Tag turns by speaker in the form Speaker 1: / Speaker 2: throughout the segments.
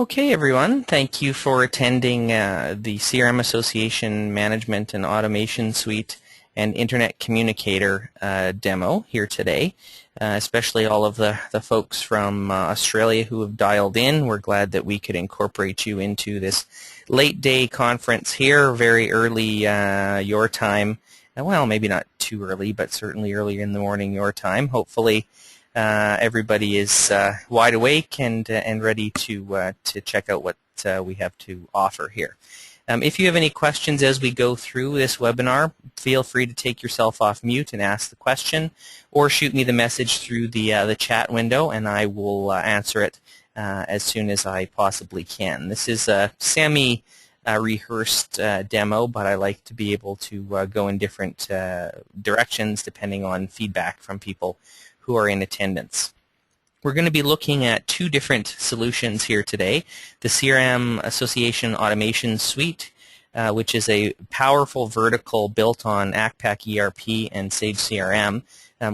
Speaker 1: Okay, everyone. Thank you for attending the CRM Association Management and Automation Suite and Internet Communicator demo here today, especially all of the folks from Australia who have dialed in. We're glad that we could incorporate you into this late day conference here, very early your time. Well, maybe not too early, but certainly early in the morning your time. Hopefully everybody is wide awake and ready to check out what we have to offer here. If you have any questions as we go through this webinar, feel free to take yourself off mute and ask the question, or shoot me the message through the chat window, and I will answer it as soon as I possibly can. This is a semi-rehearsed demo, but I like to be able to go in different directions depending on feedback from people who are in attendance. We're going to be looking at two different solutions here today. The CRM Association Automation Suite, which is a powerful vertical built on ACPAC ERP and Sage CRM.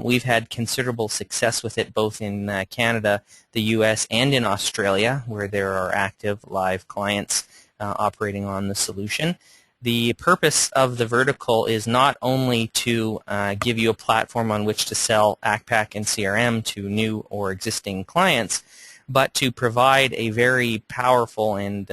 Speaker 1: We've had considerable success with it both in Canada, the US, and in Australia, where there are active live clients operating on the solution. The purpose of the vertical is not only to give you a platform on which to sell ACPAC and CRM to new or existing clients, but to provide a very powerful and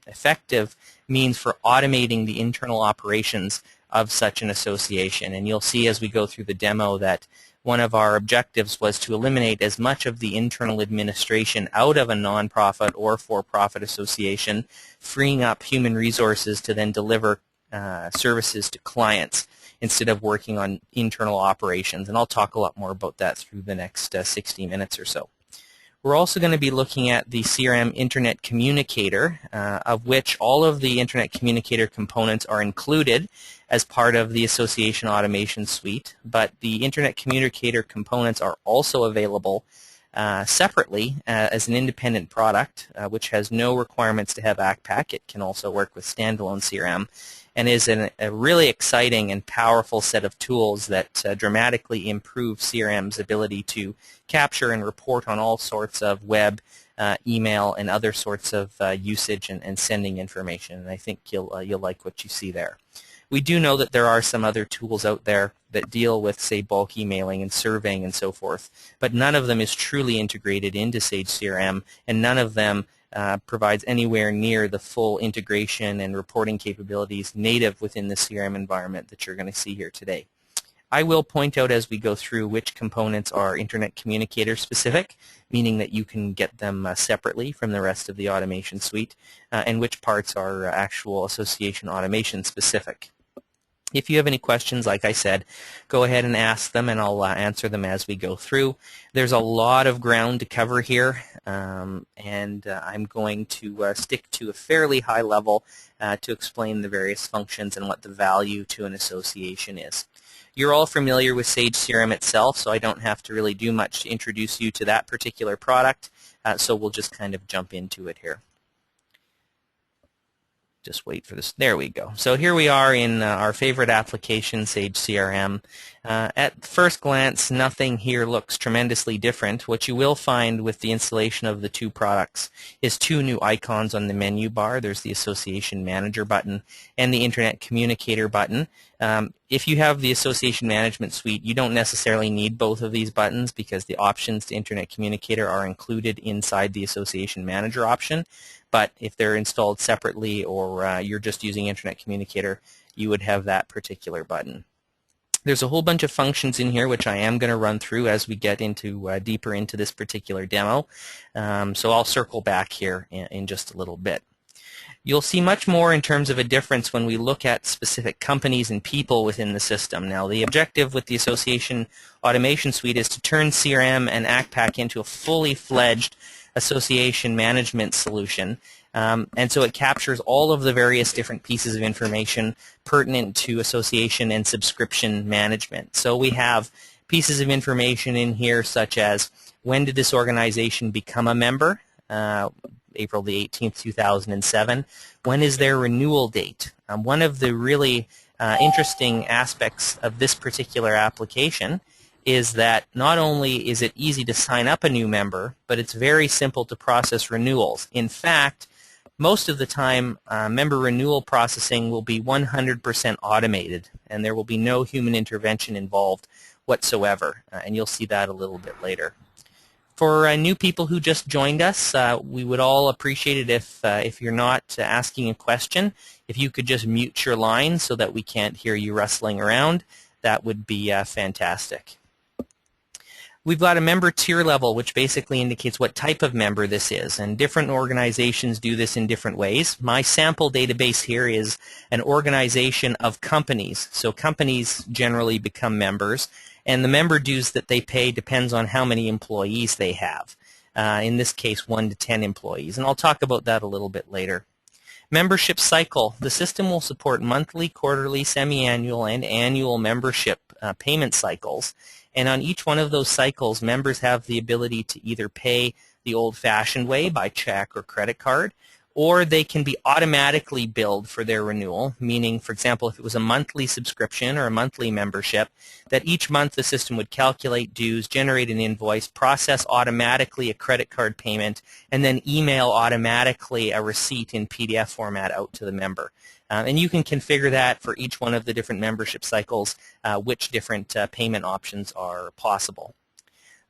Speaker 1: effective means for automating the internal operations of such an association. And you'll see as we go through the demo that one of our objectives was to eliminate as much of the internal administration out of a nonprofit or for-profit association, freeing up human resources to then deliver services to clients instead of working on internal operations. And I'll talk a lot more about that through the next 60 minutes or so. We're also going to be looking at the CRM Internet Communicator, of which all of the Internet Communicator components are included as part of the Association Automation Suite, but the Internet Communicator components are also available separately as an independent product, which has no requirements to have ACPAC. It can also work with standalone CRM, and is a really exciting and powerful set of tools that dramatically improve CRM's ability to capture and report on all sorts of web, email, and other sorts of usage and sending information. And I think you'll like what you see there. We do know that there are some other tools out there that deal with, say, bulk emailing and surveying and so forth, but none of them is truly integrated into Sage CRM, and none of them provides anywhere near the full integration and reporting capabilities native within the CRM environment that you're going to see here today. I will point out as we go through which components are Internet Communicator specific, meaning that you can get them separately from the rest of the automation suite, and which parts are actual association automation specific. If you have any questions, like I said, go ahead and ask them, and I'll answer them as we go through. There's a lot of ground to cover here, and I'm going to stick to a fairly high level to explain the various functions and what the value to an association is. You're all familiar with Sage CRM itself, so I don't have to really do much to introduce you to that particular product, so we'll just kind of jump into it here. Just wait for this. There we go. So here we are in our favorite application, Sage CRM. At first glance, nothing here looks tremendously different. What you will find with the installation of the two products is two new icons on the menu bar. There's the Association Manager button and the Internet Communicator button. If you have the Association Management Suite, you don't necessarily need both of these buttons because the options to Internet Communicator are included inside the Association Manager option. But if they're installed separately, or you're just using Internet Communicator, you would have that particular button. There's a whole bunch of functions in here which I am going to run through as we get into deeper into this particular demo. So I'll circle back here in just a little bit. You'll see much more in terms of a difference when we look at specific companies and people within the system. Now, the objective with the Association Automation Suite is to turn CRM and ACPAC into a fully fledged association management solution. And so it captures all of the various different pieces of information pertinent to association and subscription management. So we have pieces of information in here such as when did this organization become a member? April the 18th, 2007. When is their renewal date? One of the really interesting aspects of this particular application is that not only is it easy to sign up a new member, but it's very simple to process renewals. In fact, most of the time, member renewal processing will be 100% automated, and there will be no human intervention involved whatsoever, and you'll see that a little bit later. For new people who just joined us, we would all appreciate it if you're not asking a question, if you could just mute your line so that we can't hear you rustling around. That would be fantastic. We've got a member tier level, which basically indicates what type of member this is, and different organizations do this in different ways. My sample database here is an organization of companies, so companies generally become members, and the member dues that they pay depends on how many employees they have. In this case, 1 to 10 employees, and I'll talk about that a little bit later. Membership cycle. The system will support monthly, quarterly, semi-annual, and annual membership payment cycles. And on each one of those cycles, members have the ability to either pay the old-fashioned way by check or credit card, or they can be automatically billed for their renewal, meaning, for example, if it was a monthly subscription or a monthly membership, that each month the system would calculate dues, generate an invoice, process automatically a credit card payment, and then email automatically a receipt in PDF format out to the member. And you can configure that for each one of the different membership cycles, which different payment options are possible.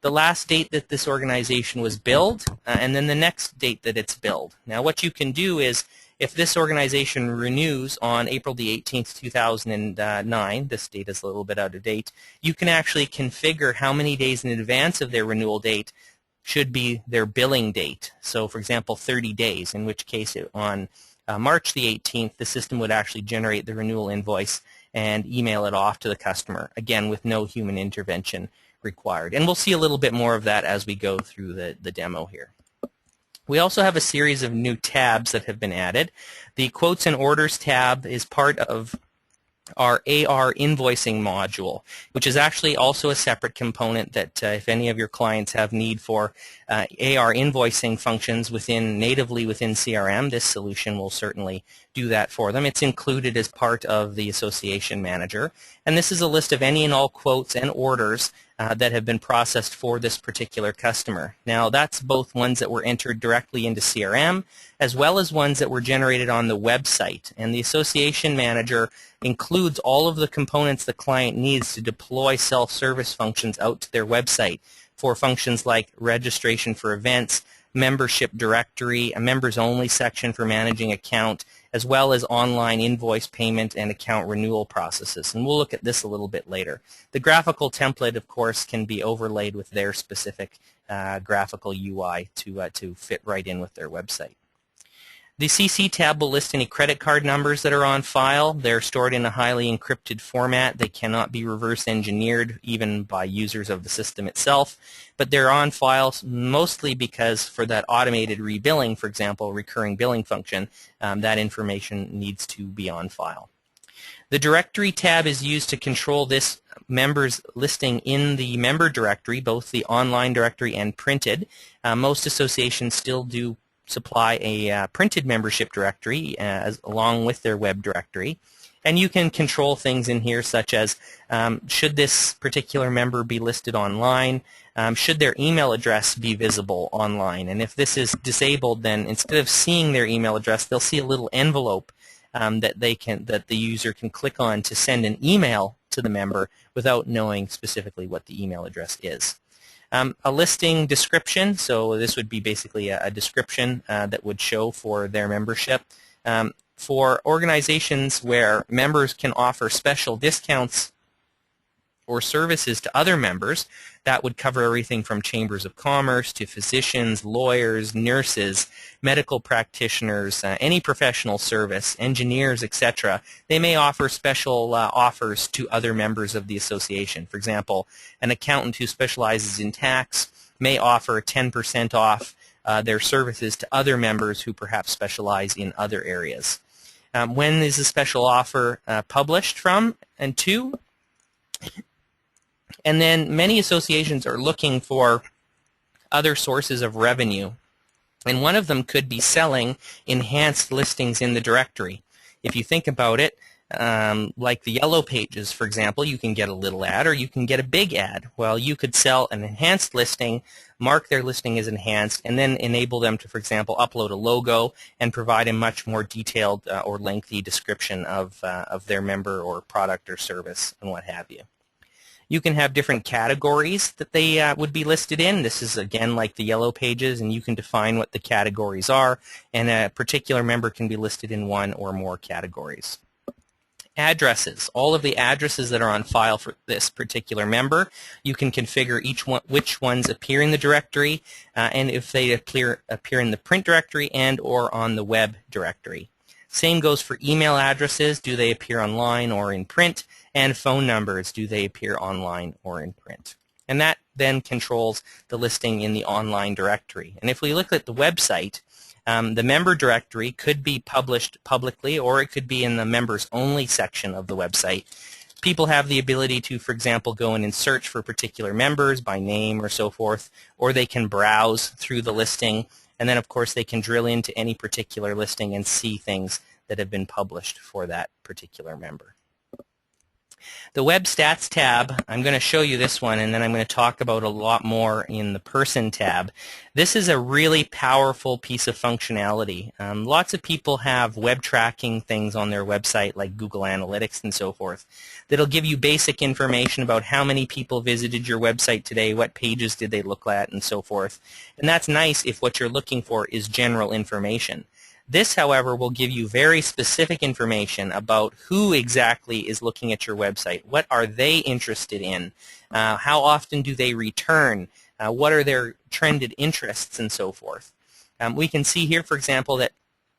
Speaker 1: The last date that this organization was billed, and then the next date that it's billed. Now what you can do is, if this organization renews on April the 18th, 2009, this date is a little bit out of date, you can actually configure how many days in advance of their renewal date should be their billing date. So for example, 30 days, in which case on March the 18th, the system would actually generate the renewal invoice and email it off to the customer, again with no human intervention required. And we'll see a little bit more of that as we go through the demo here. We also have a series of new tabs that have been added. The Quotes and Orders tab is part of our AR invoicing module, which is actually also a separate component that if any of your clients have need for AR invoicing functions natively within CRM, this solution will certainly do that for them. It's included as part of the Association Manager, and this is a list of any and all quotes and orders that have been processed for this particular customer. Now that's both ones that were entered directly into CRM as well as ones that were generated on the website, and the Association Manager includes all of the components the client needs to deploy self-service functions out to their website for functions like registration for events, membership directory, a members only section for managing account, as well as online invoice payment and account renewal processes. And we'll look at this a little bit later. The graphical template, of course, can be overlaid with their specific graphical UI to fit right in with their website. The CC tab will list any credit card numbers that are on file. They're stored in a highly encrypted format. They cannot be reverse engineered even by users of the system itself, but they're on file mostly because for that automated rebilling, for example, recurring billing function, that information needs to be on file. The Directory tab is used to control this members listing in the member directory, both the online directory and printed. Most associations still do supply a printed membership directory along with their web directory, and you can control things in here such as should this particular member be listed online, should their email address be visible online, and if this is disabled, then instead of seeing their email address, they'll see a little envelope that the user can click on to send an email to the member without knowing specifically what the email address is. A listing description, so this would be basically a description that would show for their membership. For organizations where members can offer special discounts or services to other members, that would cover everything from chambers of commerce to physicians, lawyers, nurses, medical practitioners, any professional service, engineers, etc. They may offer special offers to other members of the association. For example, an accountant who specializes in tax may offer 10% off their services to other members who perhaps specialize in other areas. When is a special offer published from and to? And then many associations are looking for other sources of revenue, and one of them could be selling enhanced listings in the directory. If you think about it, like the Yellow Pages, for example, you can get a little ad or you can get a big ad. Well, you could sell an enhanced listing, mark their listing as enhanced, and then enable them to, for example, upload a logo and provide a much more detailed or lengthy description of their member or product or service and what have you. You can have different categories that they would be listed in. This is, again, like the Yellow Pages, and you can define what the categories are, and a particular member can be listed in one or more categories. Addresses. All of the addresses that are on file for this particular member, you can configure which ones appear in the directory, and if they appear in the print directory and or on the web directory. Same goes for email addresses. Do they appear online or in print? And phone numbers. Do they appear online or in print? And that then controls the listing in the online directory. And if we look at the website, the member directory could be published publicly, or it could be in the members only section of the website. People have the ability to, for example, go in and search for particular members by name or so forth, or they can browse through the listing, and then of course they can drill into any particular listing and see things that have been published for that particular member. The Web Stats tab, I'm going to show you this one, and then I'm going to talk about a lot more in the Person tab. This is a really powerful piece of functionality. Lots of people have web tracking things on their website, like Google Analytics and so forth, that'll give you basic information about how many people visited your website today, what pages did they look at, and so forth. And that's nice if what you're looking for is general information. This, however, will give you very specific information about who exactly is looking at your website. What are they interested in? How often do they return? What are their trended interests and so forth? We can see here, for example, that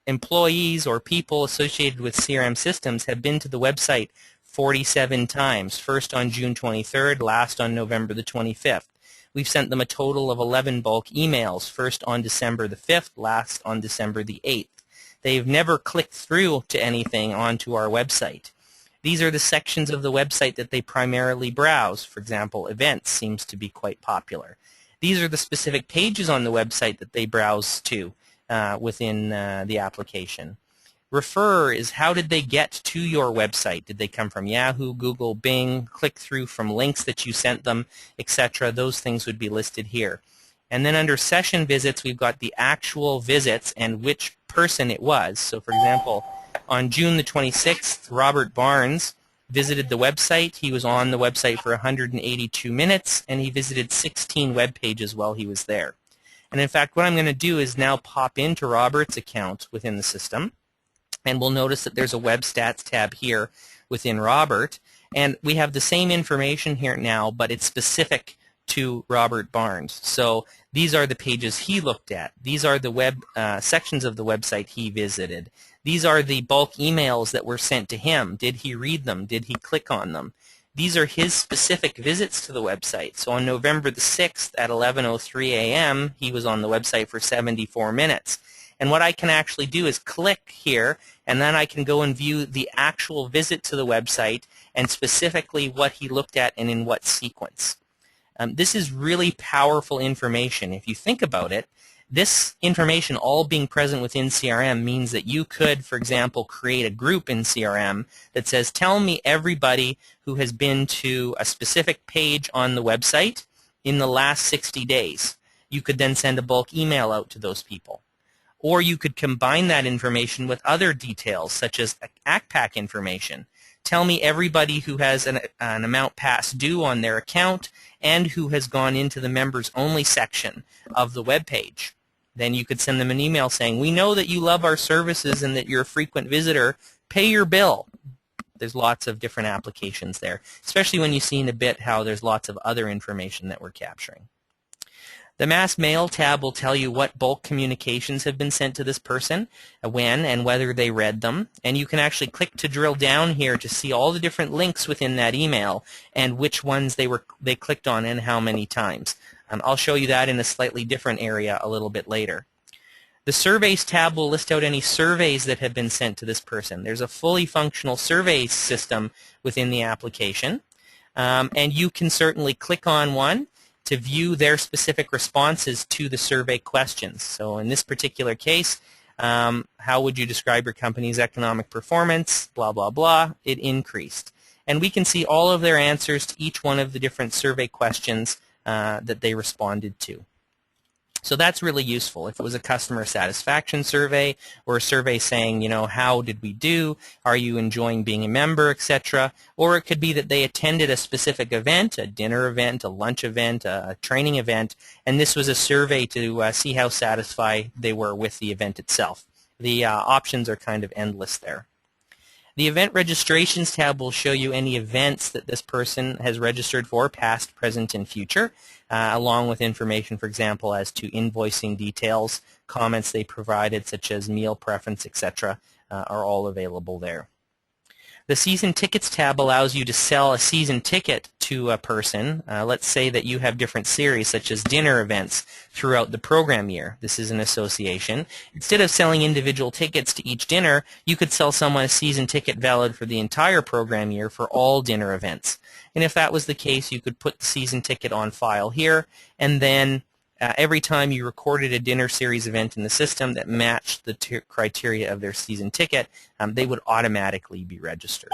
Speaker 1: employees or people associated with CRM systems have been to the website 47 times, first on June 23rd, last on November the 25th. We've sent them a total of 11 bulk emails, first on December the 5th, last on December the 8th. They've never clicked through to anything onto our website. These are the sections of the website that they primarily browse. For example, events seems to be quite popular. These are the specific pages on the website that they browse to within the application. Refer is how did they get to your website? Did they come from Yahoo, Google, Bing, click through from links that you sent them, etc.? Those things would be listed here. And then under session visits, we've got the actual visits and which person it was. So for example, on June the 26th, Robert Barnes visited the website. He was on the website for 182 minutes, and he visited 16 web pages while he was there. And in fact, what I'm going to do is now pop into Robert's account within the system, and we'll notice that there's a Web Stats tab here within Robert, and we have the same information here now, but it's specific to Robert Barnes. So these are the pages he looked at. These are the web sections of the website he visited. These are the bulk emails that were sent to him. Did he read them? Did he click on them? These are his specific visits to the website. So on November the 6th at 11:03 a.m., he was on the website for 74 minutes. And what I can actually do is click here, and then I can go and view the actual visit to the website and specifically what he looked at and in what sequence. This is really powerful information. If you think about it, this information all being present within CRM means that you could, for example, create a group in CRM that says, tell me everybody who has been to a specific page on the website in the last 60 days. You could then send a bulk email out to those people. Or you could combine that information with other details, such as ACPAC information. Tell me everybody who has an amount past due on their account and who has gone into the members only section of the web page. Then you could send them an email saying, we know that you love our services and that you're a frequent visitor. Pay your bill. There's lots of different applications there, especially when you see in a bit how there's lots of other information that we're capturing. The Mass Mail tab will tell you what bulk communications have been sent to this person, when and whether they read them, and you can actually click to drill down here to see all the different links within that email and which ones they clicked on and how many times. I'll show you that in a slightly different area a little bit later. The Surveys tab will list out any surveys that have been sent to this person. There's a fully functional survey system within the application, and you can certainly click on one to view their specific responses to the survey questions. So in this particular case, How would you describe your company's economic performance? Blah, blah, blah. It increased. And we can see all of their answers to each one of the different survey questions that they responded to. So that's really useful. If it was a customer satisfaction survey or a survey saying, you know, how did we do? Are you enjoying being a member, etc. Or it could be that they attended a specific event, a dinner event, a lunch event, a training event, and this was a survey to see how satisfied they were with the event itself. The options are kind of endless there. The Event Registrations tab will show you any events that this person has registered for, past, present, and future, along with information, for example, as to invoicing details, comments they provided, such as meal preference, etc., are all available there. The Season Tickets tab allows you to sell a season ticket to a person. Let's say that you have different series, such as dinner events, throughout the program year. This is an association. Instead of selling individual tickets to each dinner, you could sell someone a season ticket valid for the entire program year for all dinner events. And if that was the case, you could put the season ticket on file here, and then every time you recorded a dinner series event in the system that matched the criteria of their season ticket, they would automatically be registered.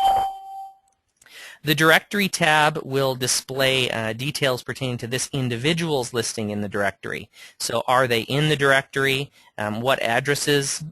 Speaker 1: The Directory tab will display details pertaining to this individual's listing in the directory. So are they in the directory? What addresses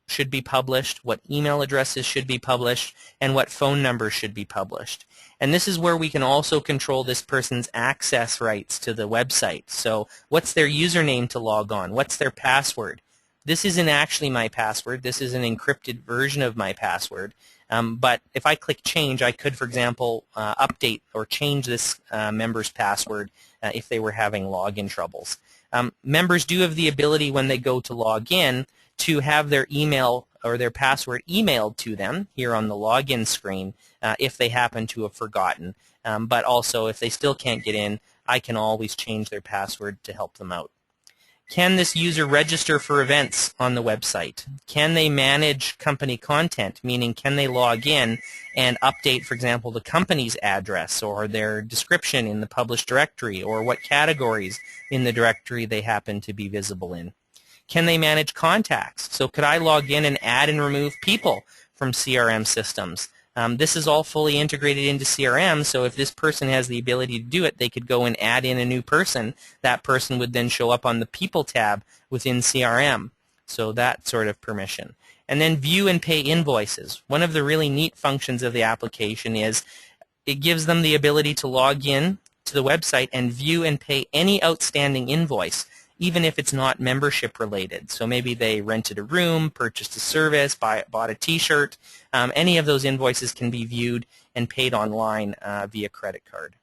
Speaker 1: should be published? What email addresses should be published? And what phone numbers should be published? And this is where we can also control this person's access rights to the website. So what's their username to log on? What's their password? This isn't actually my password. This is an encrypted version of my password. But if I click change, I could, for example, update or change this member's password if they were having login troubles. Members do have the ability when they go to log in to have their email or their password emailed to them here on the login screen if they happen to have forgotten. But also, if they still can't get in, I can always change their password to help them out. Can this user register for events on the website? Can they manage company content, meaning can they log in and update, for example, the company's address or their description in the published directory, or what categories in the directory they happen to be visible in? Can they manage contacts? So could I log in and add and remove people from CRM systems? This is all fully integrated into CRM, so if this person has the ability to do it, they could go and add in a new person. That person would then show up on the People tab within CRM. So that sort of permission. And then view and pay invoices. One of the really neat functions of the application is it gives them the ability to log in to the website and view and pay any outstanding invoice, even if it's not membership related. So maybe they rented a room, purchased a service, bought a t-shirt. Any of those invoices can be viewed and paid online via credit card.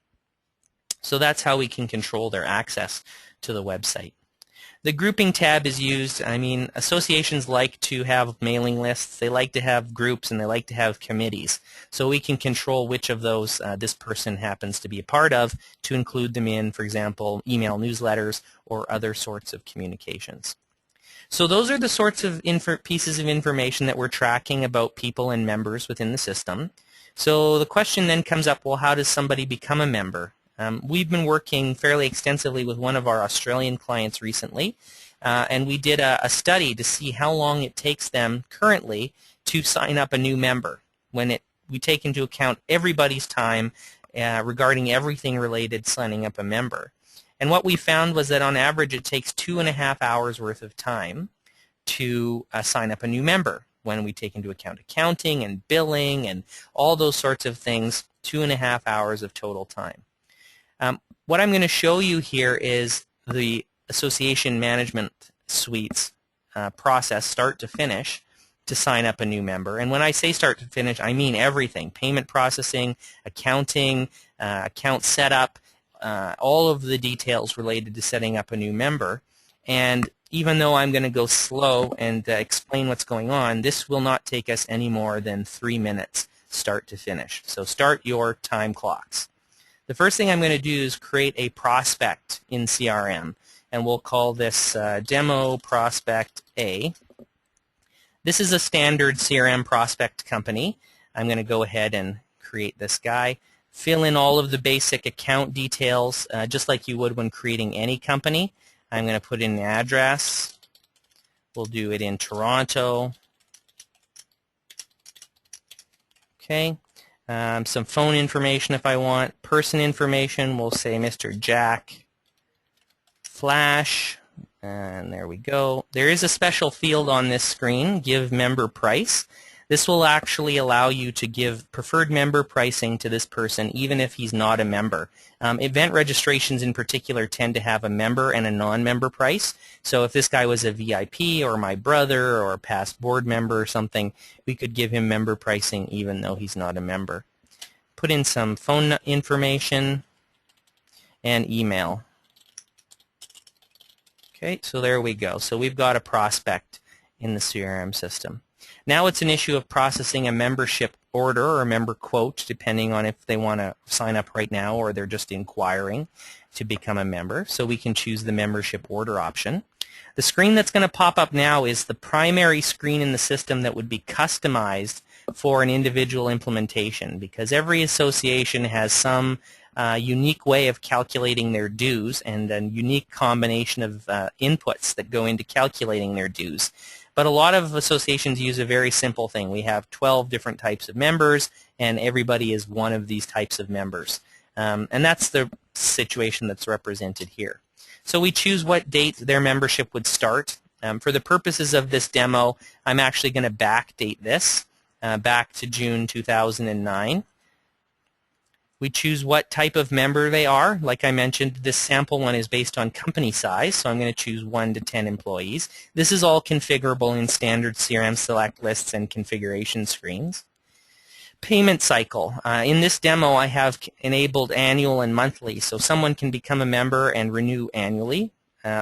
Speaker 1: So that's how we can control their access to the website. The grouping tab is used. I mean, associations like to have mailing lists, they like to have groups, and they like to have committees. So we can control which of those this person happens to be a part of to include them in, for example, email newsletters or other sorts of communications. So those are the sorts of pieces of information that we're tracking about people and members within the system. So the question then comes up, well, how does somebody become a member? We've been working fairly extensively with one of our Australian clients recently, and we did a study to see how long it takes them currently to sign up a new member when we take into account everybody's time regarding everything related to signing up a member. And what we found was that on average it takes 2.5 hours worth of time to sign up a new member. When we take into account accounting and billing and all those sorts of things, 2.5 hours of total time. What I'm going to show you here is the Association Management Suite's process, start to finish, to sign up a new member. And when I say start to finish, I mean everything: payment processing, accounting, account setup, all of the details related to setting up a new member. And even though I'm going to go slow and explain what's going on, this will not take us any more than 3 minutes start to finish. So start your time clocks. The first thing I'm going to do is create a prospect in CRM, and we'll call this Demo Prospect A. This is a standard CRM prospect company. I'm going to go ahead and create this guy, fill in all of the basic account details just like you would when creating any company. I'm going to put in the address, We'll do it in Toronto. Okay. Some phone information if I want. Person information, we'll say Mr. Jack Flash. And there we go. There is a special field on this screen, give member price. This will actually allow you to give preferred member pricing to this person even if he's not a member. Event registrations in particular tend to have a member and a non-member price. So if this guy was a VIP or my brother or a past board member or something, we could give him member pricing even though he's not a member. Put in some phone information and email. Okay, so there we go. So we've got a prospect in the CRM system. Now it's an issue of processing a membership order or a member quote, depending on if they want to sign up right now or they're just inquiring to become a member. So we can choose the membership order option. The screen that's going to pop up now is the primary screen in the system that would be customized for an individual implementation, because every association has some unique way of calculating their dues and a unique combination of inputs that go into calculating their dues. But a lot of associations use a very simple thing. We have 12 different types of members, and everybody is one of these types of members. And that's the situation that's represented here. So we choose what date their membership would start. For the purposes of this demo, I'm actually going to backdate this back to June 2009. We choose what type of member they are. Like I mentioned, this sample one is based on company size, so I'm going to choose 1 to 10 employees. This is all configurable in standard CRM select lists and configuration screens. Payment cycle. In this demo, I have enabled annual and monthly, so someone can become a member and renew annually,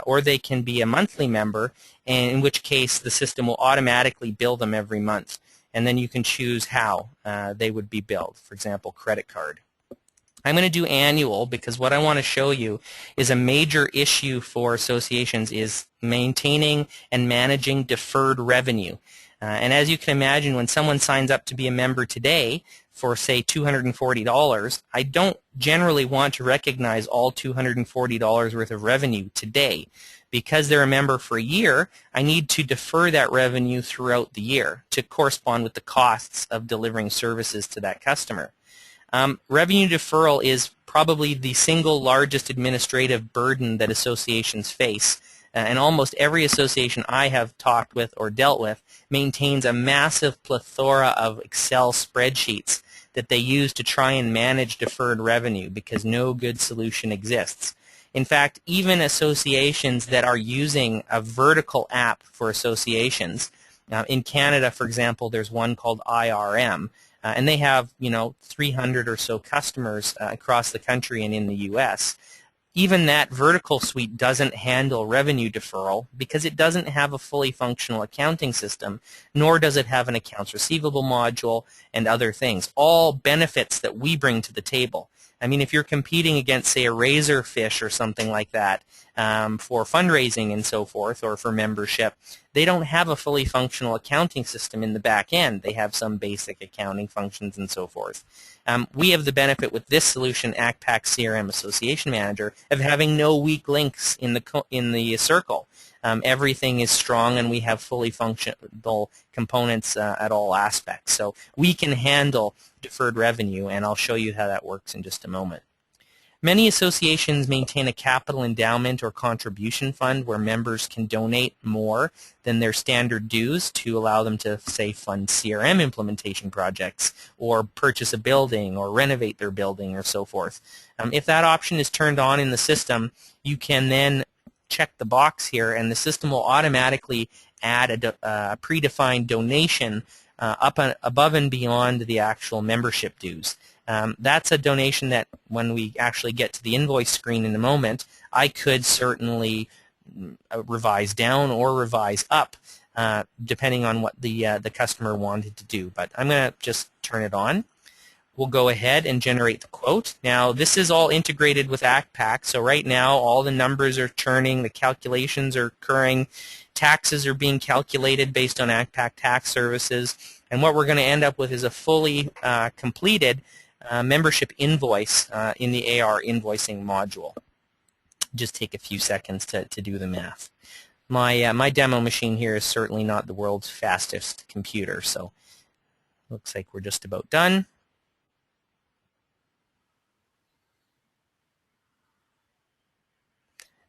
Speaker 1: or they can be a monthly member, and in which case the system will automatically bill them every month. And then you can choose how they would be billed, for example, credit card. I'm going to do annual because what I want to show you is a major issue for associations is maintaining and managing deferred revenue. And as you can imagine, when someone signs up to be a member today for, say, $240, I don't generally want to recognize all $240 worth of revenue today. Because they're a member for a year, I need to defer that revenue throughout the year to correspond with the costs of delivering services to that customer. Revenue deferral is probably the single largest administrative burden that associations face, and almost every association I have talked with or dealt with maintains a massive plethora of Excel spreadsheets that they use to try and manage deferred revenue because no good solution exists. In fact, even associations that are using a vertical app for associations, in Canada, for example, there's one called IRM, and they have, 300 or so customers across the country and in the U.S. Even that vertical suite doesn't handle revenue deferral because it doesn't have a fully functional accounting system, nor does it have an accounts receivable module and other things, all benefits that we bring to the table. I mean, if you're competing against, say, a Razorfish or something like that for fundraising and so forth, or for membership, they don't have a fully functional accounting system in the back end. They have some basic accounting functions and so forth. We have the benefit with this solution, ACPAC CRM Association Manager, of having no weak links in the circle. Everything is strong, and we have fully functional components at all aspects. So we can handle deferred revenue, and I'll show you how that works in just a moment. Many associations maintain a capital endowment or contribution fund where members can donate more than their standard dues to allow them to, say, fund CRM implementation projects or purchase a building or renovate their building or so forth. If that option is turned on in the system, you can then check the box here, and the system will automatically add a predefined donation above and beyond the actual membership dues. That's a donation that when we actually get to the invoice screen in a moment, I could certainly revise down or revise up depending on what the customer wanted to do. But I'm going to just turn it on. We'll go ahead and generate the quote. Now, this is all integrated with ACPAC, so right now all the numbers are churning, the calculations are occurring, taxes are being calculated based on ACPAC tax services, and what we're going to end up with is a fully completed membership invoice in the AR invoicing module. Just take a few seconds to do the math. My demo machine here is certainly not the world's fastest computer, so looks like we're just about done.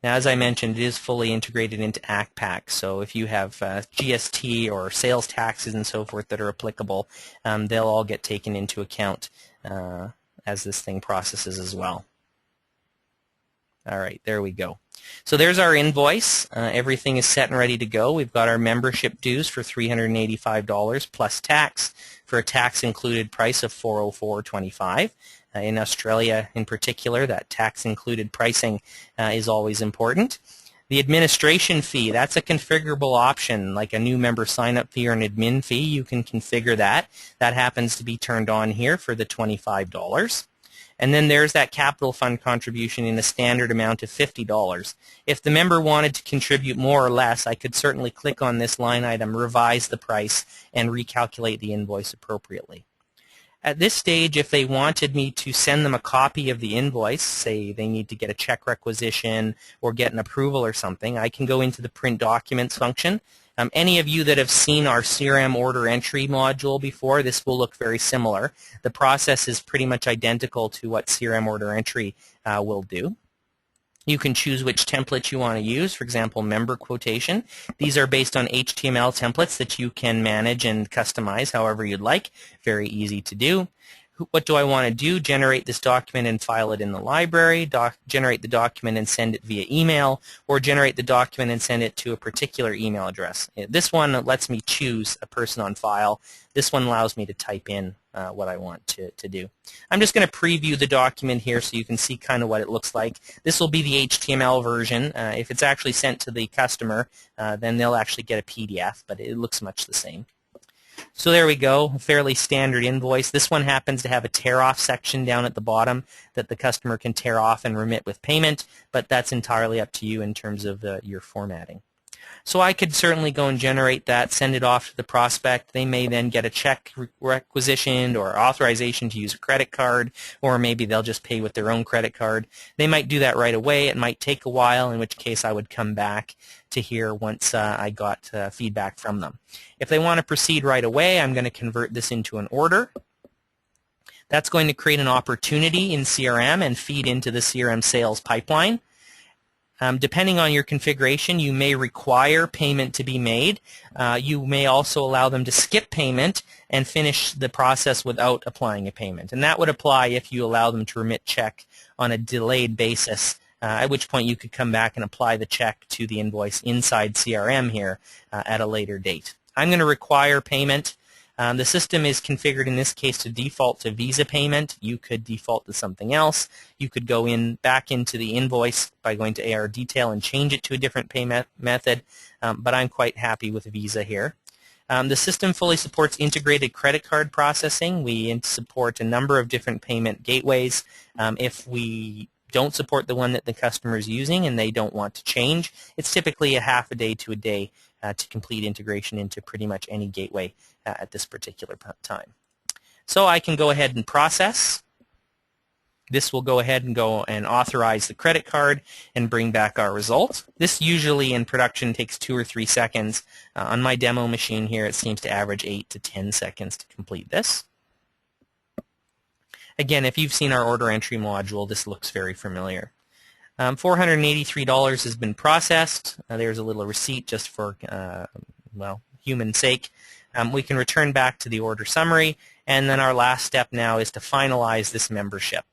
Speaker 1: Now, as I mentioned, it is fully integrated into ACPAC, so if you have GST or sales taxes and so forth that are applicable, they'll all get taken into account as this thing processes as well. All right, there we go. So there's our invoice. Everything is set and ready to go. We've got our membership dues for $385 plus tax for a tax-included price of $404.25. In Australia, in particular, that tax-included pricing is always important. The administration fee, that's a configurable option, like a new member sign-up fee or an admin fee. You can configure that. That happens to be turned on here for the $25. And then there's that capital fund contribution in a standard amount of $50. If the member wanted to contribute more or less, I could certainly click on this line item, revise the price, and recalculate the invoice appropriately. At this stage, if they wanted me to send them a copy of the invoice, say they need to get a check requisition or get an approval or something, I can go into the print documents function. Any of you that have seen our CRM order entry module before, this will look very similar. The process is pretty much identical to what CRM order entry will do. You can choose which template you want to use, for example, member quotation. These are based on HTML templates that you can manage and customize however you'd like. Very easy to do. What do I want to do? Generate this document and file it in the library, generate the document and send it via email, or generate the document and send it to a particular email address. This one lets me choose a person on file. This one allows me to type in what I want to do. I'm just going to preview the document here so you can see kind of what it looks like. This will be the HTML version. If it's actually sent to the customer, then they'll actually get a PDF, but it looks much the same. So there we go, a fairly standard invoice. This one happens to have a tear-off section down at the bottom that the customer can tear off and remit with payment, but that's entirely up to you in terms of your formatting. So I could certainly go and generate that, send it off to the prospect. They may then get a check requisitioned or authorization to use a credit card, or maybe they'll just pay with their own credit card. They might do that right away. It might take a while, in which case I would come back to here once I got feedback from them. If they want to proceed right away, I'm going to convert this into an order. That's going to create an opportunity in CRM and feed into the CRM sales pipeline. Depending on your configuration, you may require payment to be made. You may also allow them to skip payment and finish the process without applying a payment. And that would apply if you allow them to remit check on a delayed basis, at which point you could come back and apply the check to the invoice inside CRM here at a later date. I'm going to require payment. The system is configured in this case to default to Visa payment. You could default to something else. You could go back into the invoice by going to AR Detail and change it to a different payment method, but I'm quite happy with Visa here. The system fully supports integrated credit card processing. We support a number of different payment gateways. If we don't support the one that the customer is using and they don't want to change, it's typically a half a day to a day to complete integration into pretty much any gateway at this particular time. So I can go ahead and process. This will go ahead and go and authorize the credit card and bring back our result. This usually in production takes 2 or 3 seconds. On my demo machine here, it seems to average 8 to 10 seconds to complete this. Again, if you've seen our order entry module, this looks very familiar. $483 has been processed. There's a little receipt just for, well, human sake. We can return back to the order summary, and then our last step now is to finalize this membership.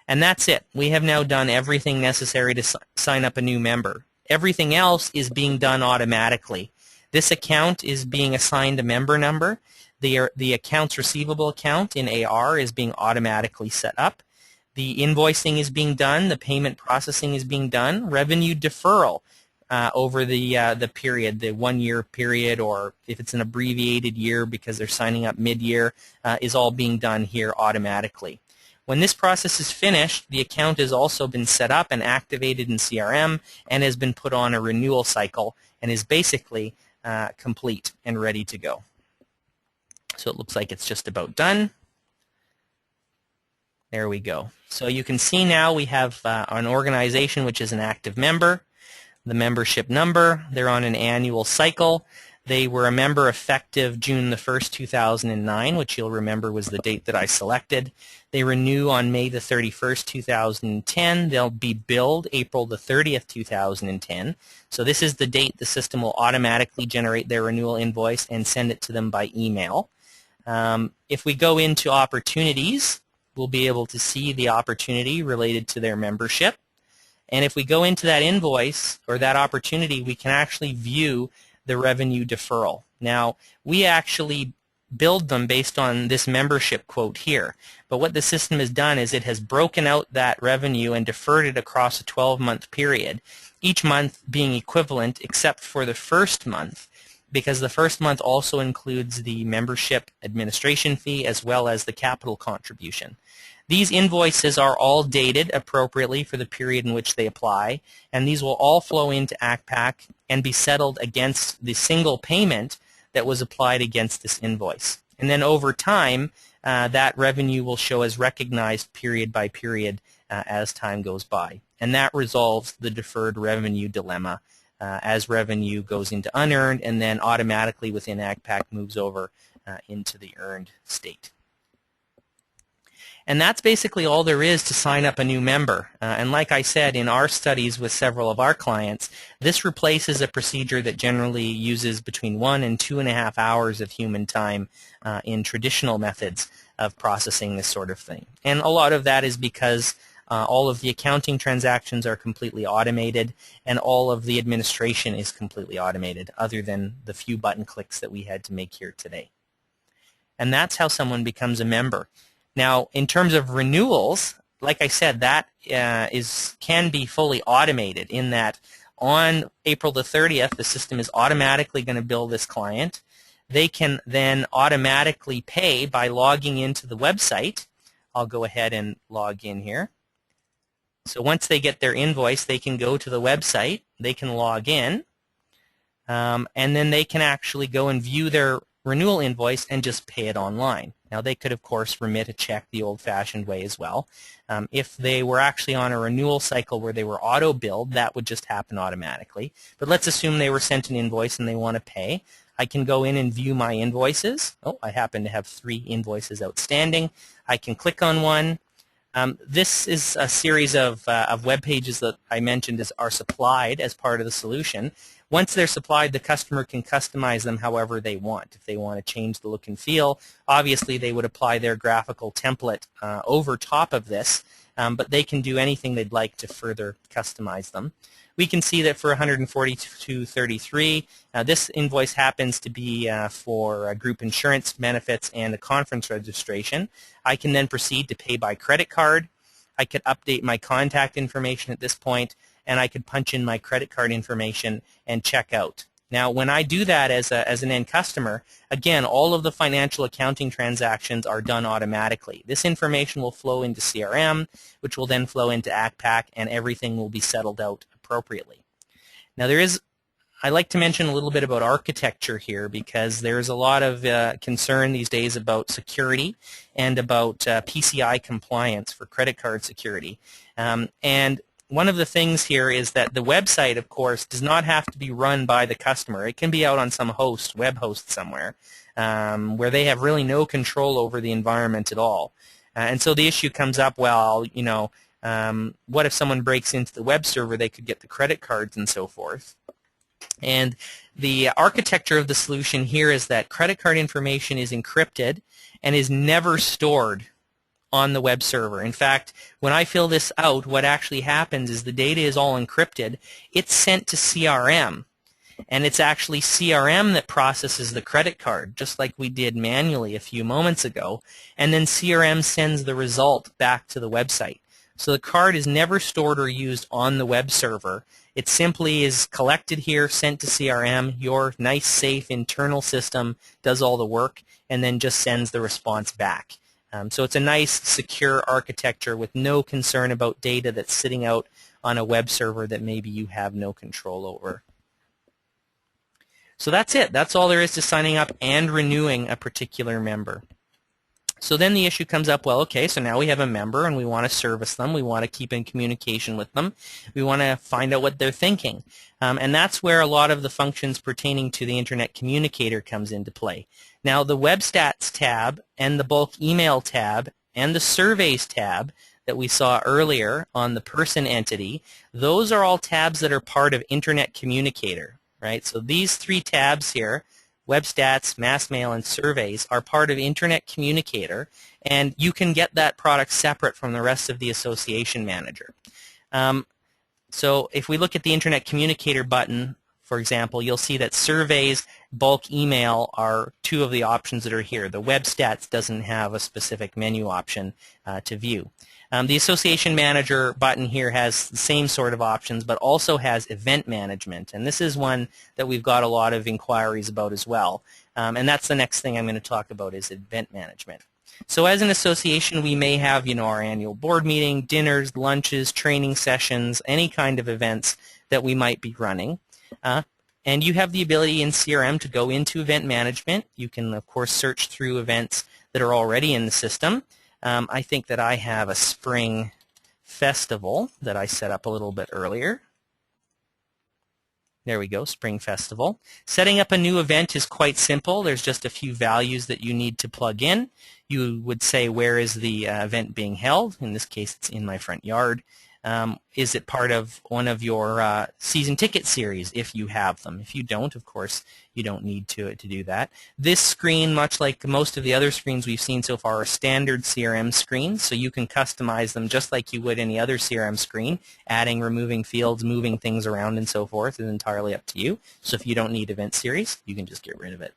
Speaker 1: And that's it. We have now done everything necessary to sign up a new member. Everything else is being done automatically. This account is being assigned a member number. The accounts receivable account in AR is being automatically set up. The invoicing is being done. The payment processing is being done. Revenue deferral over the period, the 1-year period, or if it's an abbreviated year because they're signing up mid-year, is all being done here automatically. When this process is finished, the account has also been set up and activated in CRM and has been put on a renewal cycle and is basically complete and ready to go. So it looks like it's just about done. There we go. So you can see now we have an organization which is an active member. the membership number. They're on an annual cycle. They were a member effective June the 1st, 2009, which you'll remember was the date that I selected. They renew on May the 31st, 2010. They'll be billed April the 30th, 2010. So this is the date the system will automatically generate their renewal invoice and send it to them by email. If we go into opportunities, we'll be able to see the opportunity related to their membership. And if we go into that invoice or that opportunity, we can actually view the revenue deferral. Now, we actually billed them based on this membership quote here. But what the system has done is it has broken out that revenue and deferred it across a 12-month period, each month being equivalent except for the first month, because the first month also includes the membership administration fee as well as the capital contribution. These invoices are all dated appropriately for the period in which they apply, and these will all flow into ACPAC and be settled against the single payment that was applied against this invoice. And then over time, that revenue will show as recognized period by period as time goes by. And that resolves the deferred revenue dilemma as revenue goes into unearned and then automatically within ACPAC moves over into the earned state. And that's basically all there is to sign up a new member. And like I said, in our studies with several of our clients, this replaces a procedure that generally uses between 1 and 2.5 hours of human time in traditional methods of processing this sort of thing. And a lot of that is because all of the accounting transactions are completely automated and all of the administration is completely automated, other than the few button clicks that we had to make here today. And that's how someone becomes a member. Now, in terms of renewals, like I said, that can be fully automated in that on April the 30th, the system is automatically going to bill this client. They can then automatically pay by logging into the website. I'll go ahead and log in here. So once they get their invoice, they can go to the website, they can log in, and then they can actually go and view their renewal invoice and just pay it online. Now, they could, of course, remit a check the old-fashioned way as well. If they were actually on a renewal cycle where they were auto-billed, that would just happen automatically. But let's assume they were sent an invoice and they want to pay. I can go in and view my invoices. Oh, I happen to have 3 invoices outstanding. I can click on one. This is a series of web pages that I mentioned are supplied as part of the solution. Once they're supplied, the customer can customize them however they want. If they want to change the look and feel, obviously they would apply their graphical template over top of this, but they can do anything they'd like to further customize them. We can see that for $142.33, this invoice happens to be for group insurance benefits and a conference registration. I can then proceed to pay by credit card. I could update my contact information at this point, and I could punch in my credit card information and check out. Now, when I do that as an end customer, again, all of the financial accounting transactions are done automatically. This information will flow into CRM, which will then flow into ACPAC, and everything will be settled out appropriately. Now, I like to mention a little bit about architecture here because there's a lot of concern these days about security and about PCI compliance for credit card security. And one of the things here is that the website, of course, does not have to be run by the customer. It can be out on some web host somewhere, where they have really no control over the environment at all. And so the issue comes up, well, you know, what if someone breaks into the web server? They could get the credit cards and so forth. And the architecture of the solution here is that credit card information is encrypted and is never stored on the web server. In fact, when I fill this out, what actually happens is the data is all encrypted. It's sent to CRM, and it's actually CRM that processes the credit card, just like we did manually a few moments ago, and then CRM sends the result back to the website. So the card is never stored or used on the web server. It simply is collected here, sent to CRM. Your nice, safe internal system does all the work and then just sends the response back. So it's a nice, secure architecture with no concern about data that's sitting out on a web server that maybe you have no control over. So that's it. That's all there is to signing up and renewing a particular member. So then the issue comes up, well, okay, so now we have a member and we want to service them. We want to keep in communication with them. We want to find out what they're thinking. And that's where a lot of the functions pertaining to the Internet Communicator comes into play. Now, the Web Stats tab and the Bulk Email tab and the Surveys tab that we saw earlier on the person entity, those are all tabs that are part of Internet Communicator, right? So these three tabs here, Web Stats, Mass Mail, and Surveys, are part of Internet Communicator, and you can get that product separate from the rest of the Association Manager. So if we look at the Internet Communicator button, for example, you'll see that Surveys, Bulk Email are two of the options that are here. The Web Stats doesn't have a specific menu option to view. The Association Manager button here has the same sort of options, but also has Event Management, and this is one that we've got a lot of inquiries about as well. And that's the next thing I'm going to talk about, is Event Management. So as an association, we may have, our annual board meeting, dinners, lunches, training sessions, any kind of events that we might be running. And you have the ability in CRM to go into Event Management. You can, of course, search through events that are already in the system. I think that I have a spring festival that I set up a little bit earlier. There we go, Spring Festival. Setting up a new event is quite simple. There's just a few values that you need to plug in. You would say, where is the event being held? In this case, it's in my front yard. Is it part of one of your season ticket series, if you have them? If you don't, of course, you don't need to do that. This screen, much like most of the other screens we've seen so far, are standard CRM screens, so you can customize them just like you would any other CRM screen. Adding, removing fields, moving things around, and so forth is entirely up to you. So if you don't need event series, you can just get rid of it.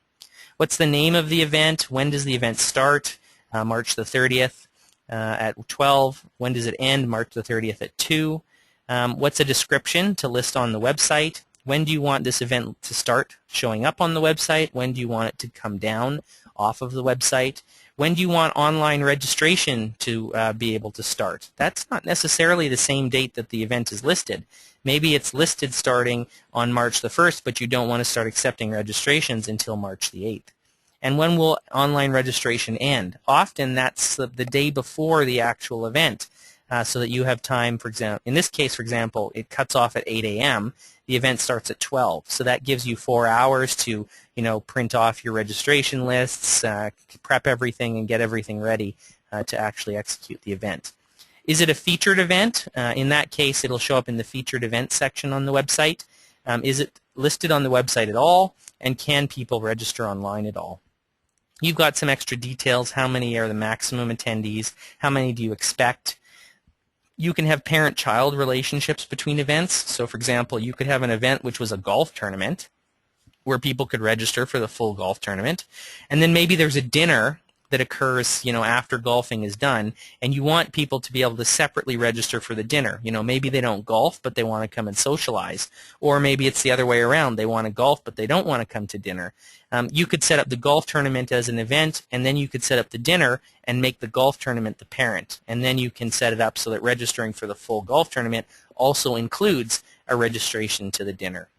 Speaker 1: What's the name of the event? When does the event start? March the 30th. At 12. When does it end? March the 30th at 2. What's a description to list on the website? When do you want this event to start showing up on the website? When do you want it to come down off of the website? When do you want online registration to be able to start? That's not necessarily the same date that the event is listed. Maybe it's listed starting on March the 1st, but you don't want to start accepting registrations until March the 8th. And when will online registration end? Often that's the day before the actual event, so that you have time, for example, in this case, for example, it cuts off at 8 a.m. The event starts at 12, so that gives you 4 hours to, print off your registration lists, prep everything, and get everything ready to actually execute the event. Is it a featured event? In that case, it'll show up in the featured event section on the website. Is it listed on the website at all? And can people register online at all? You've got some extra details. How many are the maximum attendees? How many do you expect? You can have parent-child relationships between events. So, for example, you could have an event which was a golf tournament where people could register for the full golf tournament. And then maybe there's a dinner that occurs, after golfing is done, and you want people to be able to separately register for the dinner. Maybe they don't golf, but they want to come and socialize. Or maybe it's the other way around. They want to golf, but they don't want to come to dinner. You could set up the golf tournament as an event, and then you could set up the dinner and make the golf tournament the parent. And then you can set it up so that registering for the full golf tournament also includes a registration to the dinner.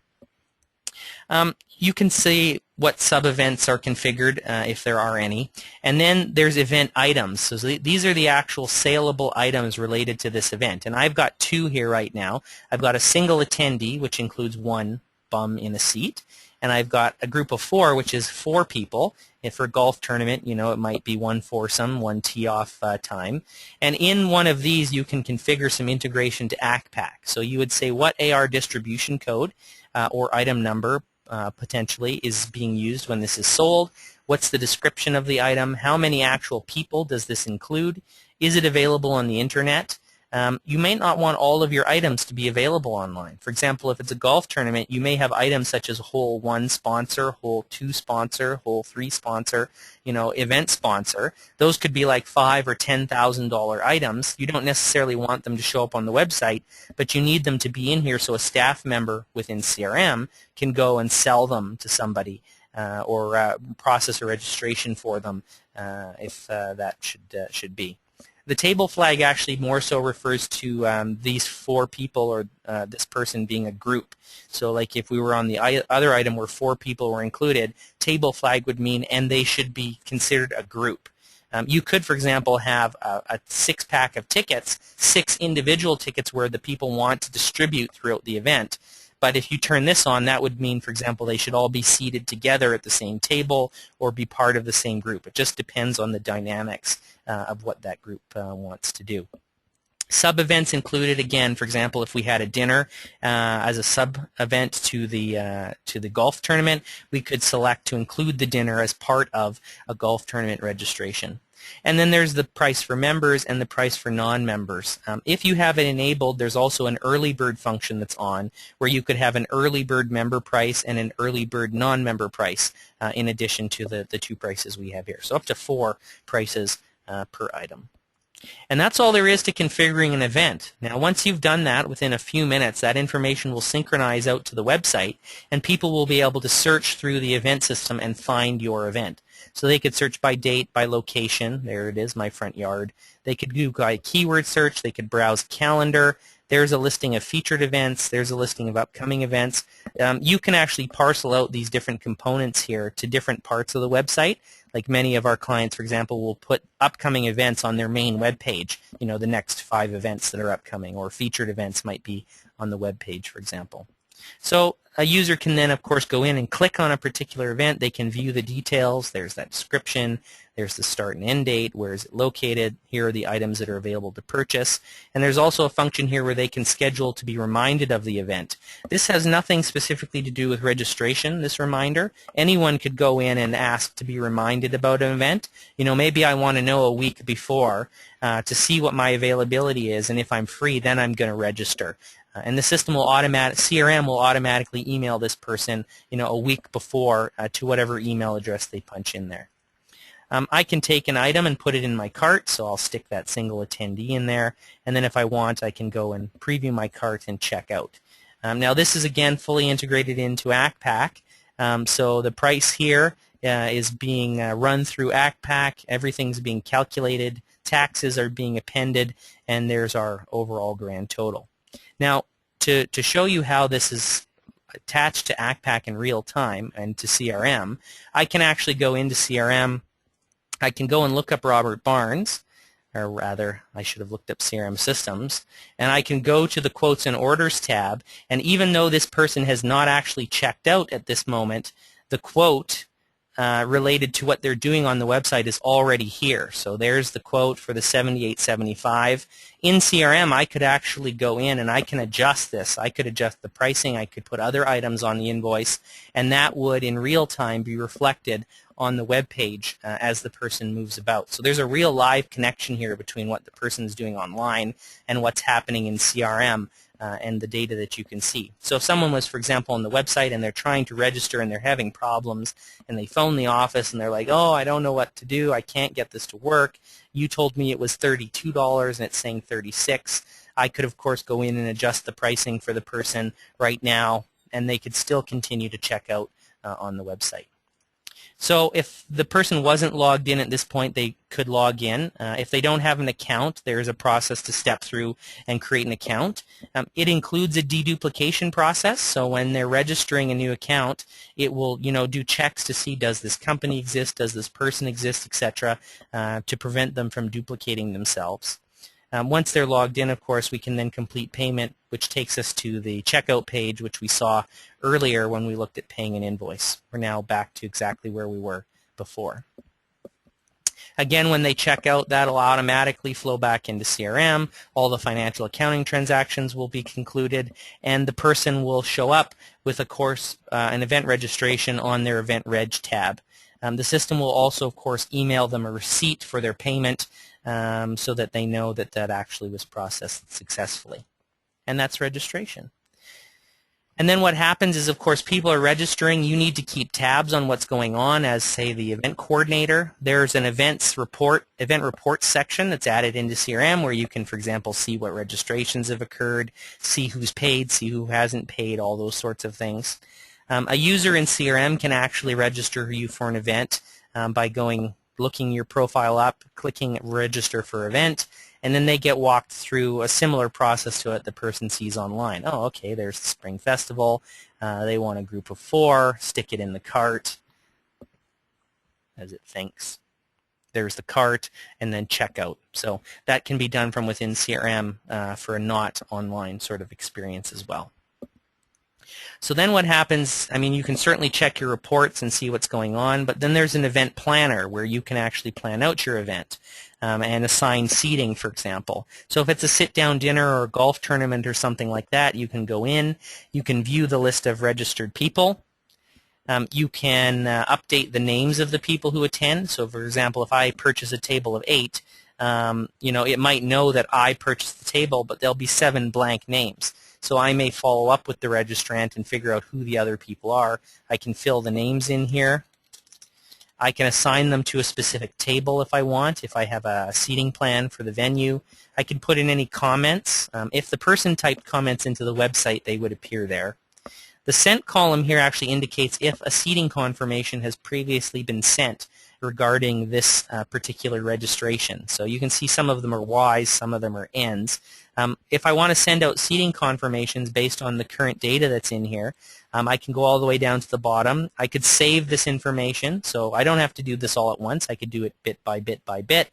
Speaker 1: You can see what sub-events are configured, if there are any. And then there's event items. So these are the actual saleable items related to this event. And I've got 2 here right now. I've got a single attendee, which includes 1 bum in a seat. And I've got a group of 4, which is 4 people. If for a golf tournament, it might be 1 foursome, 1 tee-off time. And in one of these, you can configure some integration to ACPAC. So you would say what AR distribution code or item number potentially is being used when this is sold. What's the description of the item? How many actual people does this include? Is it available on the internet? You may not want all of your items to be available online. For example, if it's a golf tournament, you may have items such as hole 1 sponsor, hole 2 sponsor, hole 3 sponsor, event sponsor. Those could be like $5,000 or $10,000 items. You don't necessarily want them to show up on the website, but you need them to be in here so a staff member within CRM can go and sell them to somebody or process a registration for them if that should be. The table flag actually more so refers to these 4 people or this person being a group. So like if we were on the other item where 4 people were included, table flag would mean and they should be considered a group. You could, for example, have a 6-pack of tickets, 6 individual tickets where the people want to distribute throughout the event. But if you turn this on, that would mean, for example, they should all be seated together at the same table or be part of the same group. It just depends on the dynamics of what that group wants to do. Sub-events included, again, for example, if we had a dinner as a sub-event to the golf tournament, we could select to include the dinner as part of a golf tournament registration. And then there's the price for members and the price for non-members. If you have it enabled, there's also an early bird function that's on where you could have an early bird member price and an early bird non-member price in addition to the 2 prices we have here. So up to 4 prices per item. And that's all there is to configuring an event. Now, once you've done that, within a few minutes, that information will synchronize out to the website, and people will be able to search through the event system and find your event. So they could search by date, by location. There it is, my front yard. They could do by keyword search. They could browse calendar. There's a listing of featured events. There's a listing of upcoming events. You can actually parcel out these different components here to different parts of the website. Like many of our clients, for example, will put upcoming events on their main web page, you know, the next 5 events that are upcoming, or featured events might be on the web page, for example. So a user can then, of course, go in and click on a particular event. They can view the details. There's that description. There's the start and end date. Where is it located? Here are the items that are available to purchase. And there's also a function here where they can schedule to be reminded of the event. This has nothing specifically to do with registration, this reminder. Anyone could go in and ask to be reminded about an event. You know, maybe I want to know a week before to see what my availability is, and if I'm free, then I'm going to register. And the system will CRM will automatically email this person, you know, a week before to whatever email address they punch in there. I can take an item and put it in my cart, so I'll stick that single attendee in there, and then if I want, I can go and preview my cart and check out. Now this is again fully integrated into ACPAC, so the price here is being run through ACPAC, everything's being calculated, taxes are being appended, and there's our overall grand total. Now, to show you how this is attached to ACPAC in real time and to CRM, I can actually go into CRM. I can go and look up Robert Barnes, or rather, I should have looked up CRM Systems, and I can go to the Quotes and Orders tab, and even though this person has not actually checked out at this moment, the quote related to what they're doing on the website is already here. So there's the quote for the $78.75. In CRM, I could actually go in and I can adjust this. I could adjust the pricing. I could put other items on the invoice, and that would in real time be reflected on the web page as the person moves about. So there's a real live connection here between what the person is doing online and what's happening in CRM. And the data that you can see. So if someone was, for example, on the website and they're trying to register and they're having problems and they phone the office and they're like, oh, I don't know what to do, I can't get this to work, you told me it was $32 and it's saying $36, I could, of course, go in and adjust the pricing for the person right now, and they could still continue to check out on the website. So if the person wasn't logged in at this point, they could log in. If they don't have an account, there's a process to step through and create an account. It includes a deduplication process, so when they're registering a new account, it will, you know, do checks to see does this company exist, does this person exist, etc., to prevent them from duplicating themselves. Once they're logged in, of course, we can then complete payment, which takes us to the checkout page, which we saw earlier when we looked at paying an invoice. We're now back to exactly where we were before. Again, when they check out, that'll automatically flow back into CRM. All the financial accounting transactions will be concluded, and the person will show up with, of course, an event registration on their Event Reg tab. The system will also, of course, email them a receipt for their payment so that they know that that actually was processed successfully. And that's registration. And then what happens is, of course, people are registering. You need to keep tabs on what's going on as, say, the event coordinator. There's an event report section that's added into CRM where you can, for example, see what registrations have occurred, see who's paid, see who hasn't paid, all those sorts of things. A user in CRM can actually register you for an event by looking your profile up, clicking register for event, and then they get walked through a similar process to what the person sees online. Oh, okay, there's the Spring Festival. They want a group of 4, stick it in the cart as it thinks. there's the cart, and then checkout. So that can be done from within CRM for a not online sort of experience as well. So then what happens, I mean, you can certainly check your reports and see what's going on, but then there's an event planner where you can actually plan out your event and assign seating, for example. So if it's a sit-down dinner or a golf tournament or something like that, you can go in, you can view the list of registered people. You can update the names of the people who attend. So for example, if I purchase a table of 8, you know, it might know that I purchased the table, but there'll be 7 blank names. So I may follow up with the registrant and figure out who the other people are. I can fill the names in here. I can assign them to a specific table if I want, if I have a seating plan for the venue. I can put in any comments. If the person typed comments into the website, they would appear there. The sent column here actually indicates if a seating confirmation has previously been sent regarding this particular registration. So you can see some of them are Ys, some of them are Ns. If I want to send out seating confirmations based on the current data that's in here, I can go all the way down to the bottom. I could save this information, so I don't have to do this all at once. I could do it bit by bit by bit.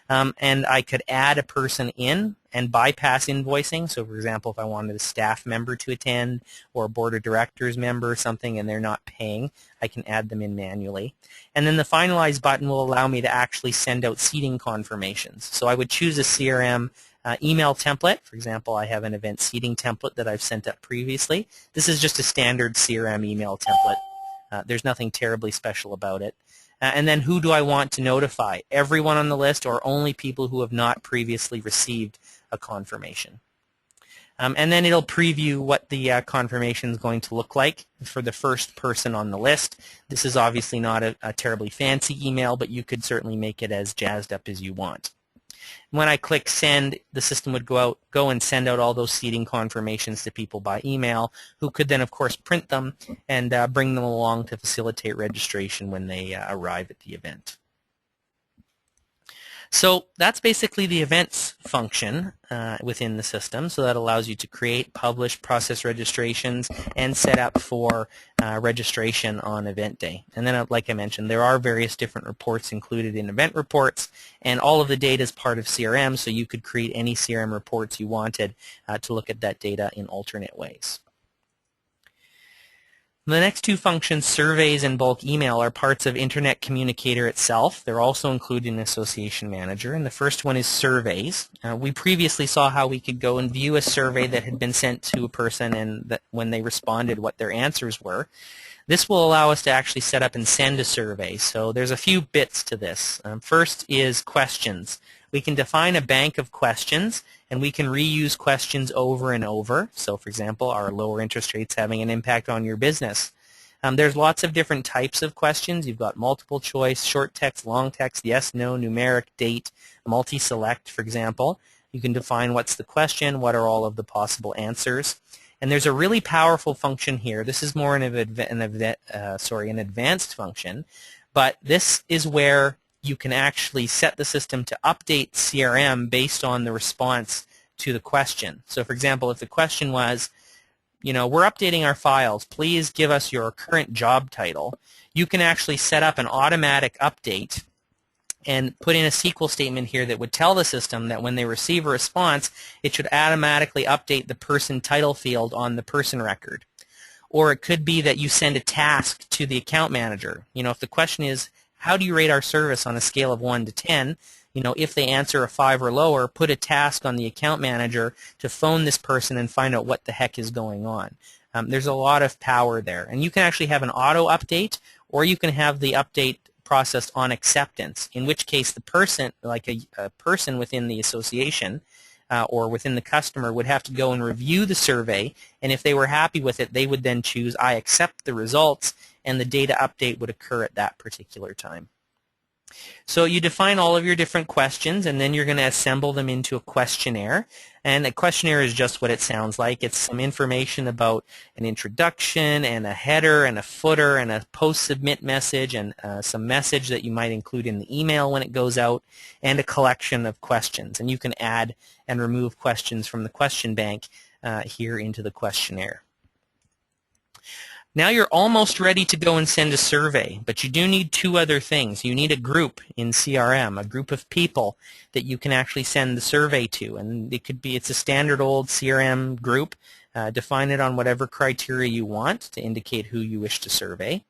Speaker 1: And I could add a person in and bypass invoicing. So for example, if I wanted a staff member to attend or a board of directors member or something and they're not paying, I can add them in manually. And then the finalize button will allow me to actually send out seating confirmations. So I would choose a CRM email template. For example, I have an event seating template that I've sent up previously. This is just a standard CRM email template. There's nothing terribly special about it. And then who do I want to notify? Everyone on the list or only people who have not previously received a confirmation? And then it'll preview what the confirmation is going to look like for the first person on the list. This is obviously not a terribly fancy email, but you could certainly make it as jazzed up as you want. When I click send, the system would go and send out all those seating confirmations to people by email, who could then, of course, print them and bring them along to facilitate registration when they arrive at the event. So that's basically the events function within the system. So that allows you to create, publish, process registrations, and set up for registration on event day. And then, like I mentioned, there are various different reports included in event reports, and all of the data is part of CRM, so you could create any CRM reports you wanted to look at that data in alternate ways. The next two functions, surveys and bulk email, are parts of Internet Communicator itself. They're also included in Association Manager, and the first one is surveys. We previously saw how we could go and view a survey that had been sent to a person and that when they responded what their answers were. This will allow us to actually set up and send a survey. So there's a few bits to this. First is questions. We can define a bank of questions, and we can reuse questions over and over. So, for example, are lower interest rates having an impact on your business? There's lots of different types of questions. You've got multiple choice, short text, long text, yes, no, numeric, date, multi-select, for example. You can define what's the question, what are all of the possible answers. And there's a really powerful function here. This is more an advanced function, but this is where you can actually set the system to update CRM based on the response to the question. So for example, if the question was, you know, we're updating our files, please give us your current job title, you can actually set up an automatic update and put in a SQL statement here that would tell the system that when they receive a response, it should automatically update the person title field on the person record. Or it could be that you send a task to the account manager. You know, if the question is, how do you rate our service on a scale of 1 to 10? You know, if they answer a 5 or lower, put a task on the account manager to phone this person and find out what the heck is going on. There's a lot of power there. And you can actually have an auto update, or you can have the update processed on acceptance, in which case the person, like a person within the association or within the customer, would have to go and review the survey, and if they were happy with it, they would then choose I accept the results, and the data update would occur at that particular time. So you define all of your different questions, and then you're going to assemble them into a questionnaire. And a questionnaire is just what it sounds like. It's some information about an introduction and a header and a footer and a post-submit message and some message that you might include in the email when it goes out, and a collection of questions. And you can add and remove questions from the question bank here into the questionnaire. Now you're almost ready to go and send a survey, but you do need two other things. You need a group in CRM, a group of people that you can actually send the survey to. And it's a standard old CRM group. Define it on whatever criteria you want to indicate who you wish to survey.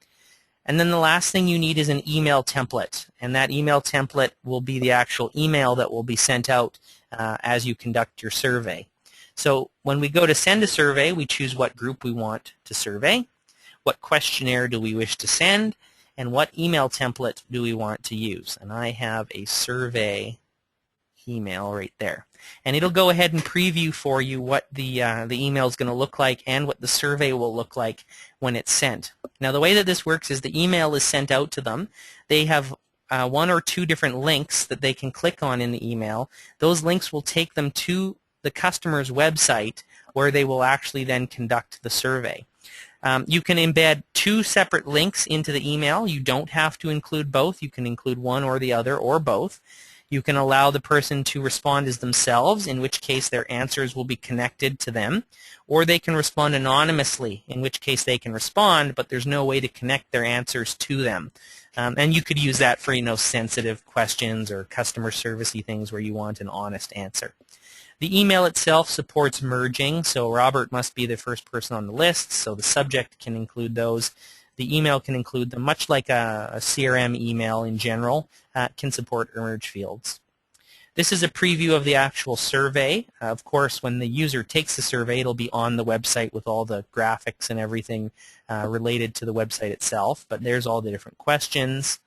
Speaker 1: And then the last thing you need is an email template. And that email template will be the actual email that will be sent out as you conduct your survey. So when we go to send a survey, we choose what group we want to survey, what questionnaire do we wish to send, and what email template do we want to use. And I have a survey email right there. And it'll go ahead and preview for you what the email is going to look like and what the survey will look like when it's sent. Now the way that this works is the email is sent out to them. They have one or two different links that they can click on in the email. Those links will take them to the customer's website where they will actually then conduct the survey. You can embed two separate links into the email. You don't have to include both. You can include one or the other or both. You can allow the person to respond as themselves, in which case their answers will be connected to them. Or they can respond anonymously, in which case they can respond, but there's no way to connect their answers to them. And you could use that for sensitive questions or customer servicey things where you want an honest answer. The email itself supports merging, so Robert must be the first person on the list, so the subject can include those. The email can include them, much like a CRM email in general, can support merge fields. This is a preview of the actual survey. Of course, when the user takes the survey, it'll be on the website with all the graphics and everything related to the website itself, but there's all the different questions.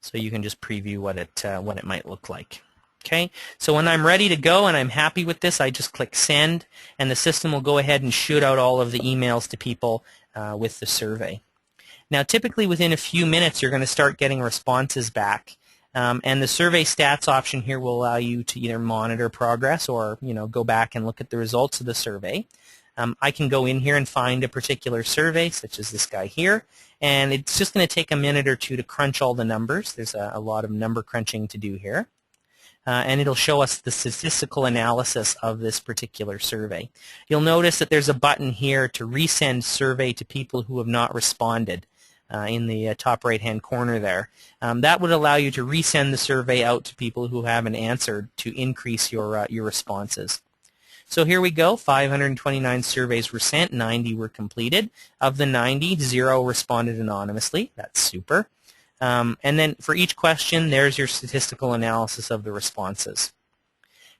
Speaker 1: So you can just preview what it might look like. Okay, so when I'm ready to go and I'm happy with this, I just click send, and the system will go ahead and shoot out all of the emails to people with the survey. Now, typically within a few minutes, you're going to start getting responses back, and the survey stats option here will allow you to either monitor progress or go back and look at the results of the survey. I can go in here and find a particular survey, such as this guy here, and it's just going to take a minute or two to crunch all the numbers. There's a lot of number crunching to do here. And it'll show us the statistical analysis of this particular survey. You'll notice that there's a button here to resend survey to people who have not responded in the top right-hand corner there. That would allow you to resend the survey out to people who haven't answered to increase your responses. So here we go. 529 surveys were sent, 90 were completed. Of the 90, 0 responded anonymously. That's super. And then for each question, there's your statistical analysis of the responses.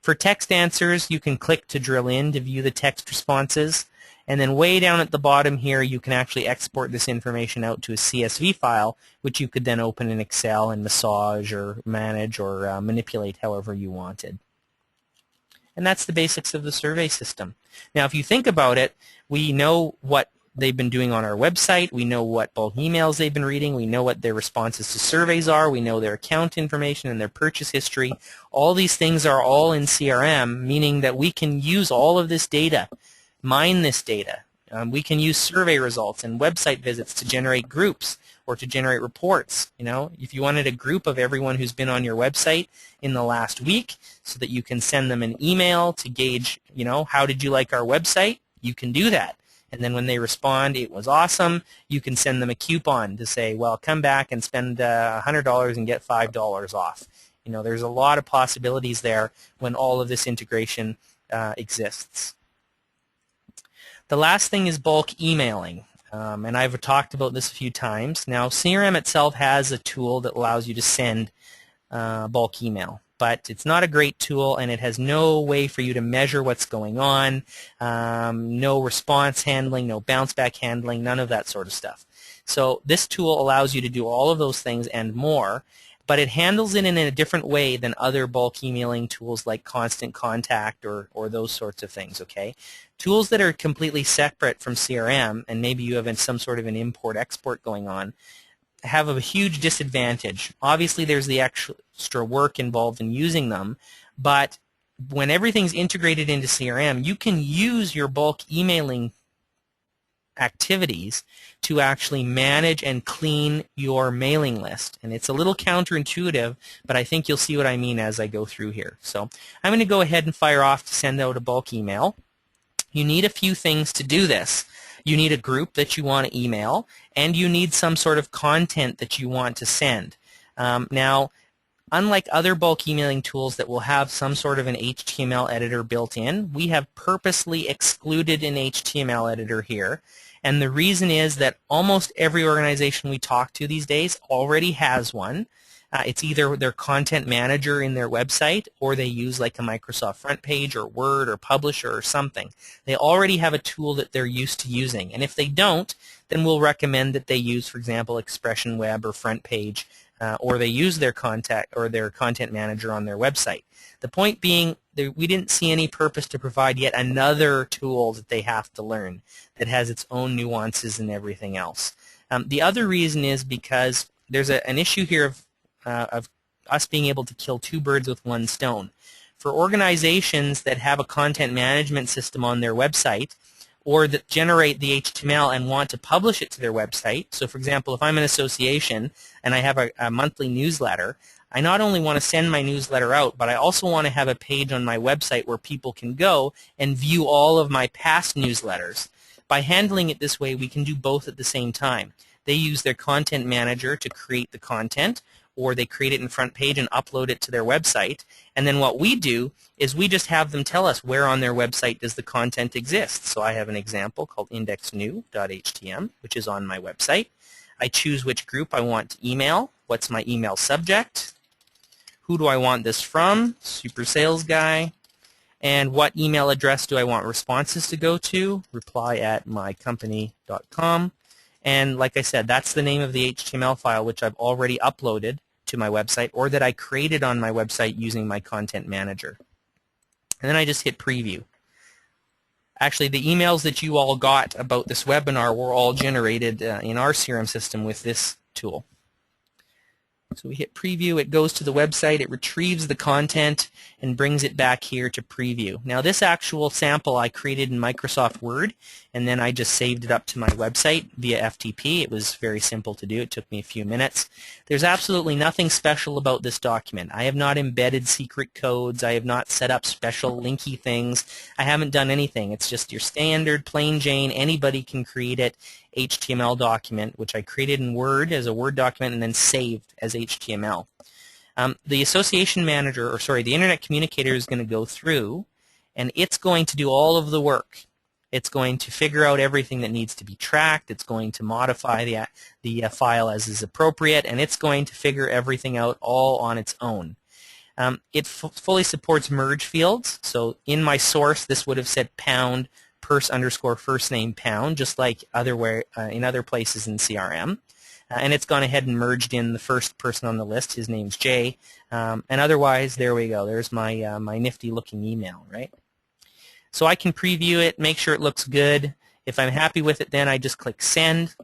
Speaker 1: For text answers, you can click to drill in to view the text responses. And then way down at the bottom here, you can actually export this information out to a CSV file, which you could then open in Excel and massage or manage or manipulate however you wanted. And that's the basics of the survey system. Now, if you think about it, we know what they've been doing on our website. We know what bulk emails they've been reading. We know what their responses to surveys are. We know their account information and their purchase history. All these things are all in CRM, meaning that we can use all of this data, mine this data. We can use survey results and website visits to generate groups or to generate reports. If you wanted a group of everyone who's been on your website in the last week so that you can send them an email to gauge, how did you like our website, you can do that. And then when they respond, it was awesome, you can send them a coupon to say, well, come back and spend $100 and get $5 off. There's a lot of possibilities there when all of this integration exists. The last thing is bulk emailing. And I've talked about this a few times. Now, CRM itself has a tool that allows you to send bulk email. But it's not a great tool, and it has no way for you to measure what's going on, no response handling, no bounce back handling, none of that sort of stuff. So this tool allows you to do all of those things and more, but it handles it in a different way than other bulk emailing tools like Constant Contact or those sorts of things, okay? Tools that are completely separate from CRM, and maybe you have some sort of an import-export going on, have a huge disadvantage. Obviously, there's the extra work involved in using them, but when everything's integrated into CRM, you can use your bulk emailing activities to actually manage and clean your mailing list. And it's a little counterintuitive, but I think you'll see what I mean as I go through here. So I'm going to go ahead and fire off to send out a bulk email. You need a few things to do this. You need a group that you want to email, and you need some sort of content that you want to send. Now, unlike other bulk emailing tools that will have some sort of an HTML editor built in, we have purposely excluded an HTML editor here. And the reason is that almost every organization we talk to these days already has one. It's either their content manager in their website, or they use like a Microsoft Front Page or Word or Publisher or something. They already have a tool that they're used to using. And if they don't, then we'll recommend that they use, for example, Expression Web or Front Page, or they use their content manager on their website. The point being, we didn't see any purpose to provide yet another tool that they have to learn that has its own nuances and everything else. The other reason is because there's an issue here of us being able to kill two birds with one stone. For organizations that have a content management system on their website, or that generate the HTML and want to publish it to their website. So for example, if I'm an association and I have a monthly newsletter, I not only want to send my newsletter out, but I also want to have a page on my website where people can go and view all of my past newsletters. By handling it this way, we can do both at the same time. They use their content manager to create the content, or they create it in Front Page and upload it to their website. And then what we do is we just have them tell us where on their website does the content exist. So I have an example called indexnew.htm, which is on my website. I choose which group I want to email. What's my email subject? Who do I want this from? Super Sales Guy. And what email address do I want responses to go to? reply@mycompany.com. And like I said, that's the name of the HTML file which I've already uploaded to my website, or that I created on my website using my content manager. And then I just hit preview. Actually, the emails that you all got about this webinar were all generated in our CRM system with this tool. So we hit preview, it goes to the website, it retrieves the content and brings it back here to preview. Now this actual sample I created in Microsoft Word, and then I just saved it up to my website via FTP. It was very simple to do. It took me a few minutes. There's absolutely nothing special about this document. I have not embedded secret codes. I have not set up special linky things. I haven't done anything. It's just your standard plain Jane, anybody can create it, HTML document, which I created in Word as a Word document and then saved as HTML. The association manager, the internet communicator is going to go through, and it's going to do all of the work. It's going to figure out everything that needs to be tracked. It's going to modify the file as is appropriate, and it's going to figure everything out all on its own. It fully supports merge fields. So in my source, this would have said pound _first name pound, just like in other places in CRM. And it's gone ahead and merged in the first person on the list. His name's Jay. And otherwise, there we go. There's my, my nifty looking email, right? So I can preview it, make sure it looks good. If I'm happy with it, then I just click send,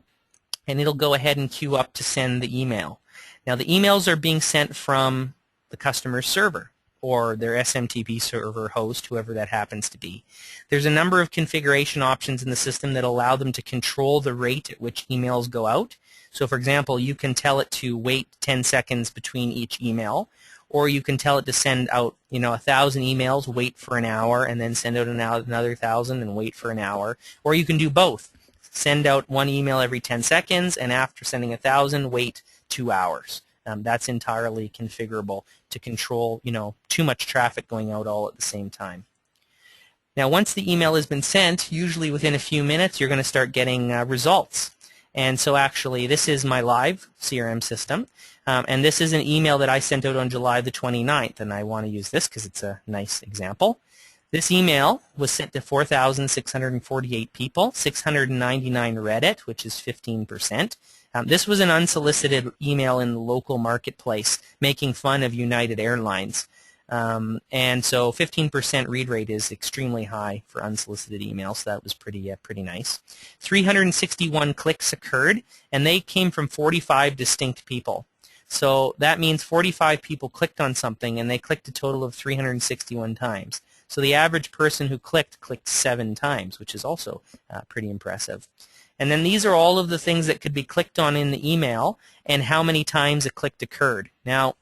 Speaker 1: and it'll go ahead and queue up to send the email. Now the emails are being sent from the customer's server, or their SMTP server host, whoever that happens to be. There's a number of configuration options in the system that allow them to control the rate at which emails go out. So for example, you can tell it to wait 10 seconds between each email, or you can tell it to send out 1,000 emails, wait for an hour, and then send out another 1,000 and wait for an hour. Or you can do both. Send out one email every 10 seconds, and after sending 1,000, wait 2 hours. That's entirely configurable to control, too much traffic going out all at the same time. Now, once the email has been sent, usually within a few minutes, you're going to start getting results. And so actually, this is my live CRM system, and this is an email that I sent out on July the 29th, and I want to use this because it's a nice example. This email was sent to 4,648 people, 699 read it, which is 15%. This was an unsolicited email in the local marketplace making fun of United Airlines. And so 15% read rate is extremely high for unsolicited emails, so that was pretty nice. 361 clicks occurred, and they came from 45 distinct people. So that means 45 people clicked on something, and they clicked a total of 361 times. So the average person who clicked 7 times, which is also pretty impressive. And then these are all of the things that could be clicked on in the email and how many times a click occurred. Now,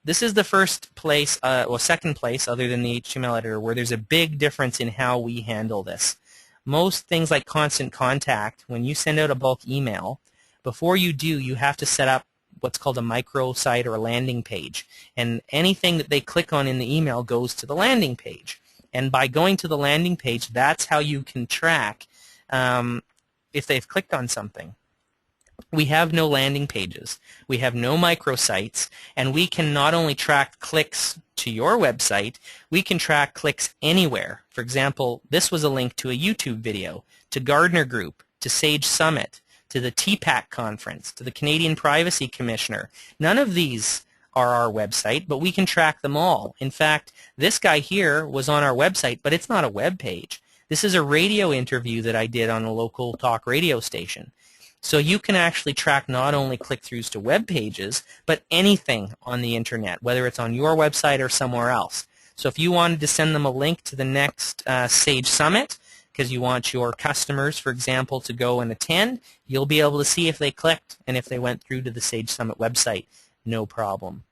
Speaker 1: this is the first place, second place, other than the HTML editor, where there's a big difference in how we handle this. most things like Constant Contact, when you send out a bulk email, before you do, you have to set up what's called a microsite or a landing page. And anything that they click on in the email goes to the landing page. And by going to the landing page, that's how you can track if they've clicked on something. We have no landing pages, we have no microsites, and we can not only track clicks to your website, we can track clicks anywhere. For example, this was a link to a YouTube video, to Gardner Group, to Sage Summit, to the TPAC conference, to the Canadian Privacy Commissioner. None of these are our website, but we can track them all. In fact, this guy here was on our website, but it's not a web page. This is a radio interview that I did on a local talk radio station. So you can actually track not only click-throughs to web pages, but anything on the internet, whether it's on your website or somewhere else. So if you wanted to send them a link to the next Sage Summit, because you want your customers, for example, to go and attend, you'll be able to see if they clicked and if they went through to the Sage Summit website. No problem.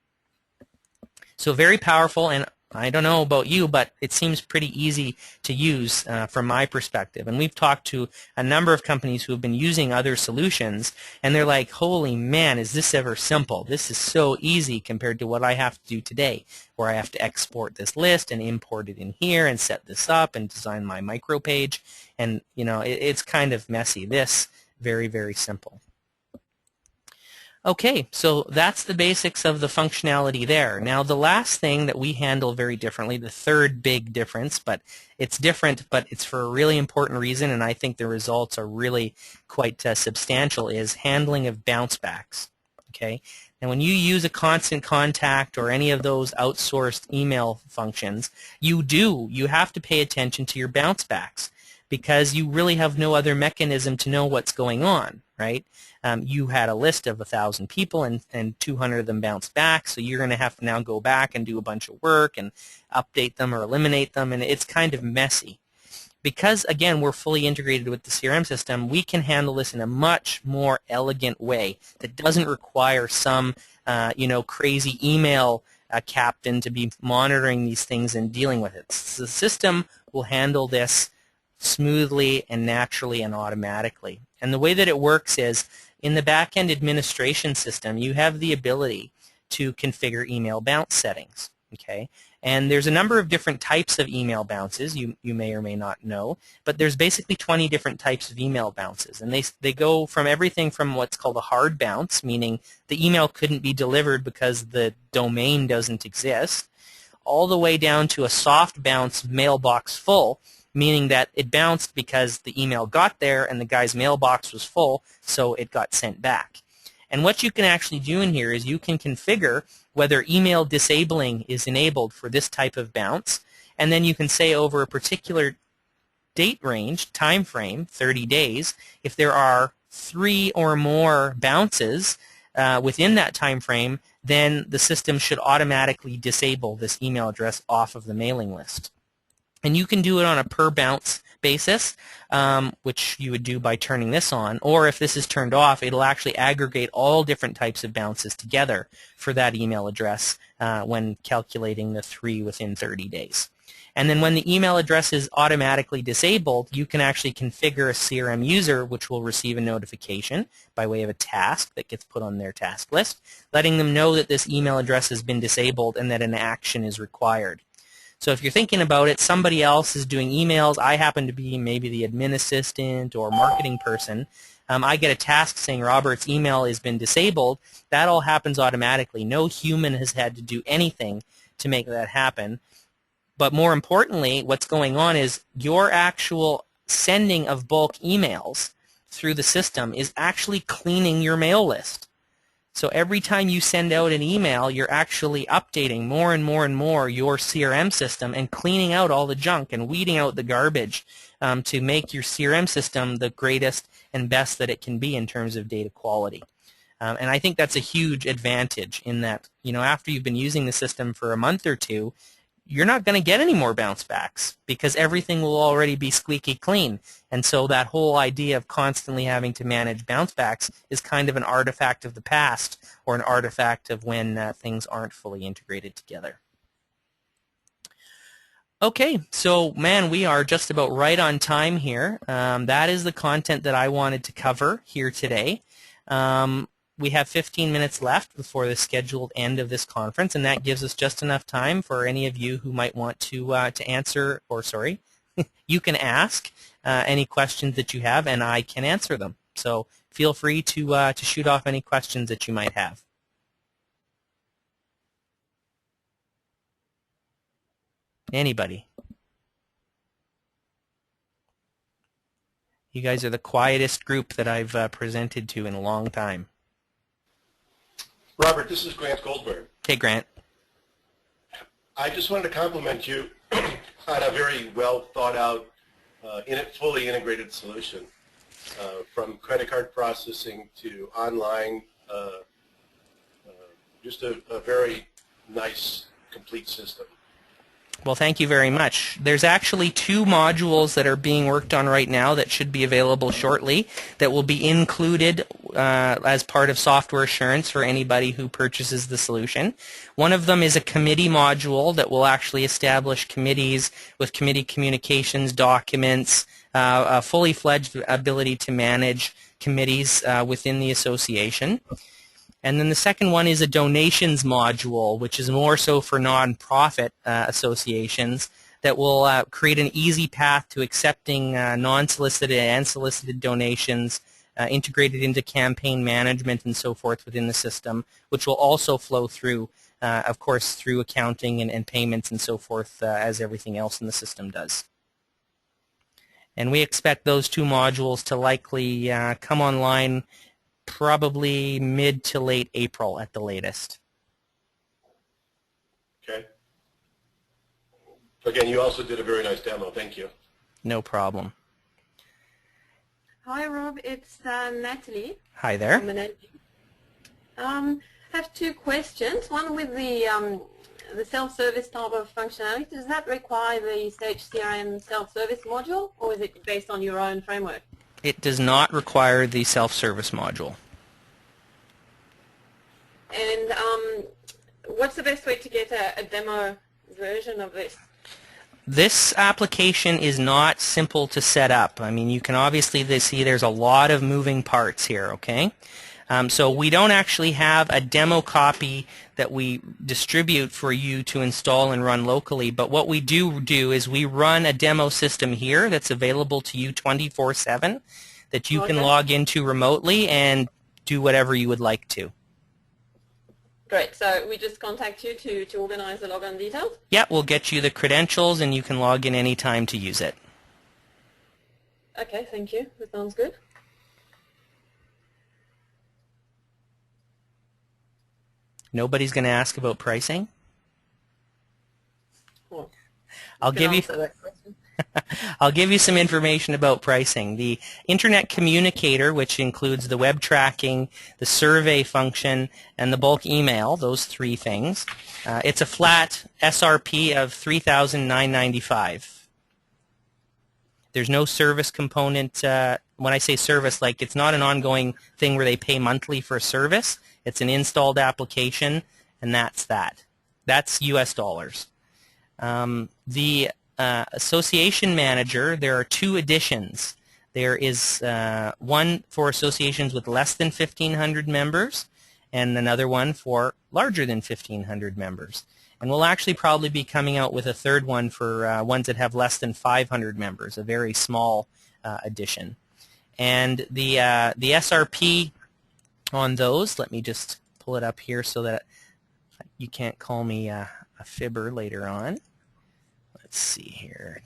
Speaker 1: So very powerful, and I don't know about you, but it seems pretty easy to use from my perspective. And we've talked to a number of companies who have been using other solutions, and they're like, holy man, is this ever simple? This is so easy compared to what I have to do today, where I have to export this list and import it in here and set this up and design my micro page. And, you know, it's kind of messy. This, very, very simple. Okay, so that's the basics of the functionality there. Now the last thing that we handle very differently, the third big difference, but it's different, but it's for a really important reason, and I think the results are really quite substantial, is handling of bounce backs. Okay, and when you use a Constant Contact or any of those outsourced email functions, you have to pay attention to your bounce backs, because you really have no other mechanism to know what's going on, right? You had a list of 1,000 people and 200 of them bounced back, so you're going to have to now go back and do a bunch of work and update them or eliminate them, and it's kind of messy. Because, again, we're fully integrated with the CRM system, we can handle this in a much more elegant way that doesn't require some crazy email captain to be monitoring these things and dealing with it. So the system will handle this smoothly and naturally and automatically. And the way that it works is, in the back-end administration system, you have the ability to configure email bounce settings. Okay, and there's a number of different types of email bounces you may or may not know, but there's basically 20 different types of email bounces, and they go from everything from what's called a hard bounce, meaning the email couldn't be delivered because the domain doesn't exist, all the way down to a soft bounce mailbox full, meaning that it bounced because the email got there and the guy's mailbox was full, so it got sent back. And what you can actually do in here is you can configure whether email disabling is enabled for this type of bounce, and then you can say over a particular date range, time frame, 30 days, if there are 3 or more bounces within that time frame, then the system should automatically disable this email address off of the mailing list. And you can do it on a per bounce basis, which you would do by turning this on, or if this is turned off, it'll actually aggregate all different types of bounces together for that email address when calculating the 3 within 30 days. And then when the email address is automatically disabled, you can actually configure a CRM user which will receive a notification by way of a task that gets put on their task list, letting them know that this email address has been disabled and that an action is required. So if you're thinking about it, somebody else is doing emails. I happen to be maybe the admin assistant or marketing person. I get a task saying Robert's email has been disabled. That all happens automatically. No human has had to do anything to make that happen. But more importantly, what's going on is your actual sending of bulk emails through the system is actually cleaning your mail list. So every time you send out an email, you're actually updating more and more and more your CRM system and cleaning out all the junk and weeding out the garbage to make your CRM system the greatest and best that it can be in terms of data quality. And I think that's a huge advantage in that, you know, after you've been using the system for a month or two, you're not going to get any more bounce backs because everything will already be squeaky clean. And so that whole idea of constantly having to manage bounce backs is kind of an artifact of the past or an artifact of when things aren't fully integrated together. Okay, so man, we are just about right on time here. That is the content that I wanted to cover here today. We have 15 minutes left before the scheduled end of this conference, and that gives us just enough time for any of you who might want to answer, or sorry, you can ask any questions that you have, and I can answer them. So feel free to shoot off any questions that you might have. Anybody? You guys are the quietest group that I've presented to in a long time.
Speaker 2: Robert, this is Grant Goldberg.
Speaker 1: Hey, Grant.
Speaker 2: I just wanted to compliment you on a very well thought out, fully integrated solution, from credit card processing to online, just a very nice, complete system.
Speaker 1: Well, thank you very much. There's actually 2 modules that are being worked on right now that should be available shortly that will be included as part of software assurance for anybody who purchases the solution. One of them is a committee module that will actually establish committees with committee communications, documents, a fully fledged ability to manage committees within the association. And then the second one is a donations module, which is more so for nonprofit associations that will create an easy path to accepting non-solicited and solicited donations integrated into campaign management and so forth within the system, which will also flow through, of course, through accounting and payments and so forth as everything else in the system does. And we expect those 2 modules to likely come online probably mid to late April at the latest.
Speaker 2: Okay. Again, you also did a very nice demo. Thank you.
Speaker 1: No problem.
Speaker 3: Hi, Rob. It's Natalie.
Speaker 1: Hi there.
Speaker 3: I have 2 questions. One with the self-service type of functionality. Does that require the Sage CRM self-service module, or is it based on your own framework?
Speaker 1: It does not require the self-service module.
Speaker 3: And what's the best way to get a demo version of this?
Speaker 1: This application is not simple to set up. I mean, you can obviously see there's a lot of moving parts here, okay? So we don't actually have a demo copy that we distribute for you to install and run locally, but what we do is we run a demo system here that's available to you 24/7 that you can log into remotely and do whatever you would like to.
Speaker 3: Great. So we just contact you to organize the login details?
Speaker 1: Yeah, we'll get you the credentials and you can log in any time to use it.
Speaker 3: Okay, thank you. That sounds good.
Speaker 1: Nobody's going to ask about pricing?
Speaker 3: Well,
Speaker 1: I'll give you some information about pricing. The Internet Communicator, which includes the web tracking, the survey function, and the bulk email, those 3 things, it's a flat SRP of $3,995. There's no service component. When I say service, like it's not an ongoing thing where they pay monthly for a service. It's an installed application, and that's that. That's US dollars. The Association Manager, there are 2 editions. There is one for associations with less than 1,500 members and another one for larger than 1,500 members. And we'll actually probably be coming out with a 3rd one for ones that have less than 500 members, a very small edition. And the SRP on those, let me just pull it up here so that you can't call me a fibber later on. Let's see here.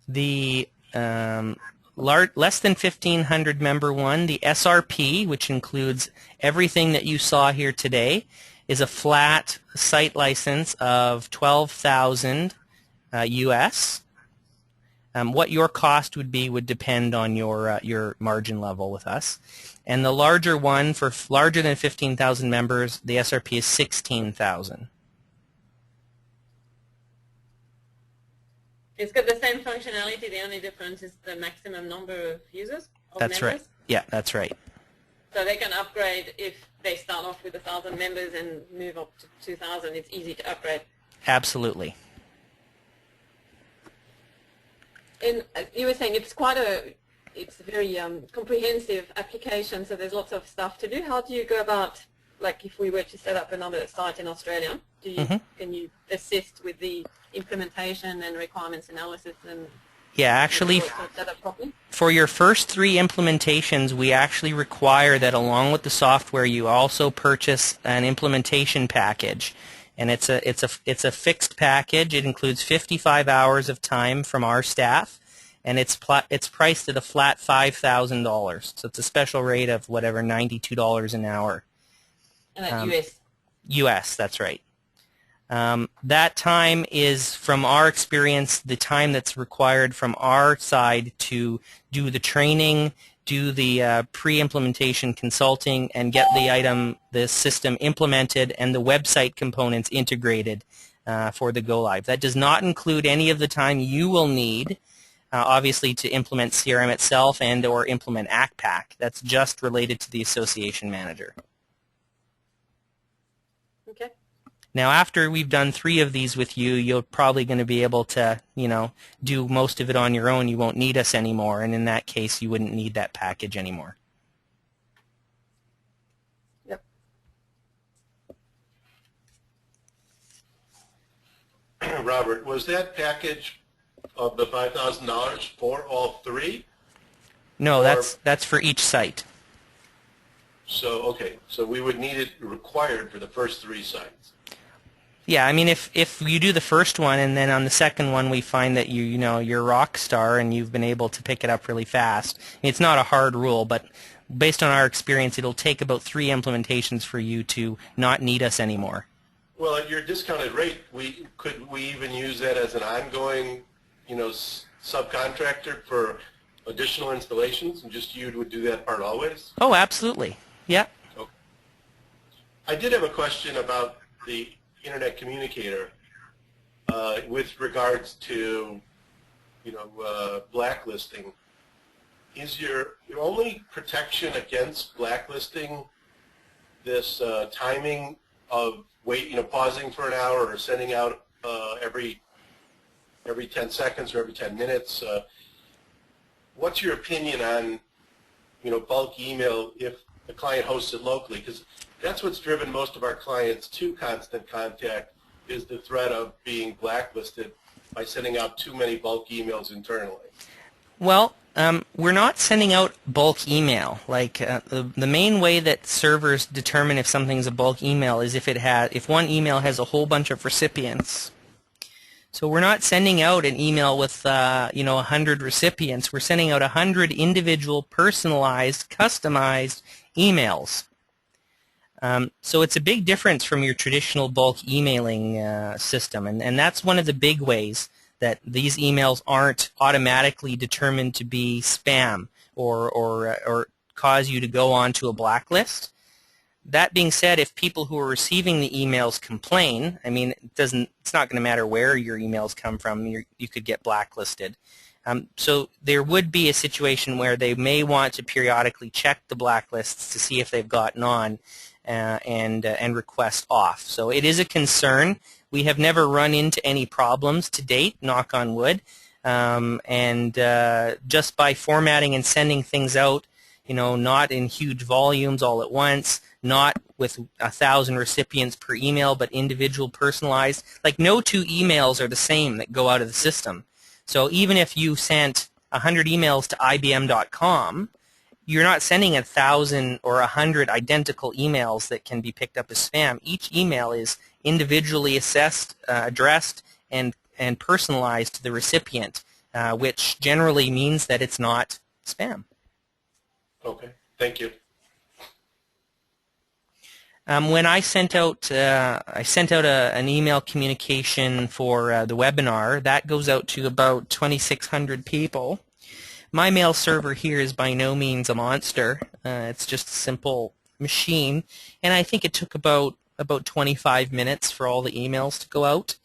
Speaker 1: The less than 1,500 member one, the SRP, which includes everything that you saw here today, is a flat site license of $12,000 US. What your cost would be would depend on your margin level with us. And the larger one, for larger than 15,000 members, the SRP is $16,000.
Speaker 3: It's got the same functionality. The only difference is the maximum number of users.
Speaker 1: That's right. Yeah, that's right.
Speaker 3: So they can upgrade if they start off with 1,000 members and move up to 2,000. It's easy to upgrade.
Speaker 1: Absolutely.
Speaker 3: And you were saying it's a very comprehensive application, so there's lots of stuff to do. How do you go about, like if we were to set up another site in Australia, can you assist with the implementation and requirements analysis and
Speaker 1: Yeah, actually,
Speaker 3: set up properly?
Speaker 1: for your first 3 implementations, we actually require that along with the software, you also purchase an implementation package, and it's a fixed package. It includes 55 hours of time from our staff, and it's priced at a flat $5,000. So it's a special rate of whatever, $92 an hour.
Speaker 3: And that's US.
Speaker 1: U.S. That's right. That time is, from our experience, the time that's required from our side to do the training, do the pre-implementation consulting, and get the system implemented and the website components integrated for the go-live. That does not include any of the time you will need, obviously, to implement CRM itself and or implement ACPAC. That's just related to the association manager.
Speaker 3: Okay.
Speaker 1: Now, after we've done 3 of these with you, you're probably going to be able to, do most of it on your own. You won't need us anymore, and in that case, you wouldn't need that package anymore.
Speaker 3: Yep.
Speaker 2: Robert, was that package of the $5,000 for all 3?
Speaker 1: No,
Speaker 2: Or-
Speaker 1: that's for each site.
Speaker 2: So, okay, so we would need it required for the first 3 sites.
Speaker 1: Yeah, I mean, if you do the first one and then on the second one we find that you're a rock star and you've been able to pick it up really fast, it's not a hard rule, but based on our experience, it'll take about 3 implementations for you to not need us anymore.
Speaker 2: Well, at your discounted rate, could we even use that as an ongoing, subcontractor for additional installations, and just you would do that part always?
Speaker 1: Oh, absolutely. Yeah.
Speaker 2: Okay. I did have a question about the Internet Communicator with regards to, blacklisting. Is your only protection against blacklisting this timing of pausing for an hour or sending out every 10 seconds or every 10 minutes? What's your opinion on, bulk email if the client hosts it locally? Because that's what's driven most of our clients to Constant Contact, is the threat of being blacklisted by sending out too many bulk emails internally.
Speaker 1: Well, we're not sending out bulk email. Like the main way that servers determine if something's a bulk email is if one email has a whole bunch of recipients. So we're not sending out an email with 100 recipients. We're sending out 100 individual, personalized, customized emails. So it's a big difference from your traditional bulk emailing system, and that's one of the big ways that these emails aren't automatically determined to be spam or cause you to go onto a blacklist. That being said, if people who are receiving the emails complain, I mean, it's not going to matter where your emails come from. You could get blacklisted. So there would be a situation where they may want to periodically check the blacklists to see if they've gotten on and request off. So it is a concern. We have never run into any problems to date, knock on wood. Just by formatting and sending things out, not in huge volumes all at once, not with 1,000 recipients per email, but individual, personalized. Like, no 2 emails are the same that go out of the system. So even if you sent 100 emails to IBM.com, you're not sending 1,000 or 100 identical emails that can be picked up as spam. Each email is individually assessed, addressed, and personalized to the recipient, which generally means that it's not spam.
Speaker 2: Okay, thank you.
Speaker 1: When I sent out an email communication for the webinar, that goes out to about 2,600 people. My mail server here is by no means a monster. It's just a simple machine, and I think it took about 25 minutes for all the emails to go out.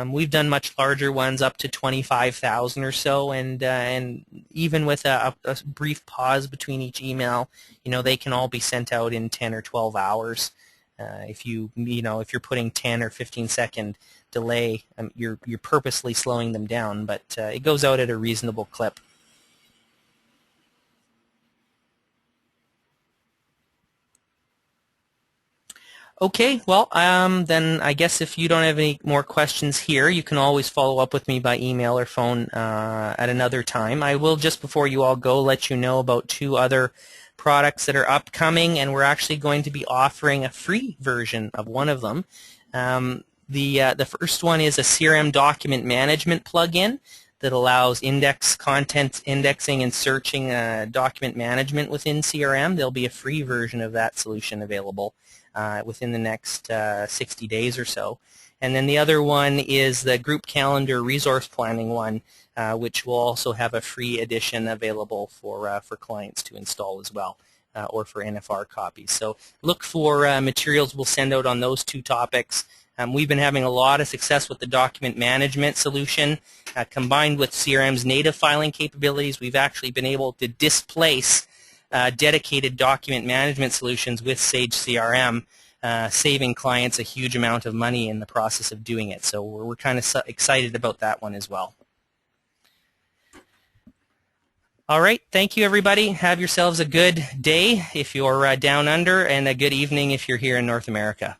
Speaker 1: We've done much larger ones up to 25,000 or so, and even with a brief pause between each email, they can all be sent out in 10 or 12 hours. If you're putting 10 or 15-second delay, you're purposely slowing them down, but it goes out at a reasonable clip. Okay, well, then I guess if you don't have any more questions here, you can always follow up with me by email or phone at another time. I will, just before you all go, let you know about 2 other products that are upcoming, and we're actually going to be offering a free version of one of them. The first one is a CRM document management plugin that allows content indexing and searching document management within CRM. There'll be a free version of that solution available within the next 60 days or so. And then the other one is the group calendar resource planning one, which will also have a free edition available for clients to install as well, or for NFR copies. So look for materials we'll send out on those 2 topics. We've been having a lot of success with the document management solution. Combined with CRM's native filing capabilities, we've actually been able to displace dedicated document management solutions with Sage CRM, saving clients a huge amount of money in the process of doing it. So we're kind of excited about that one as well. All right, thank you everybody. Have yourselves a good day if you're down under, and a good evening if you're here in North America.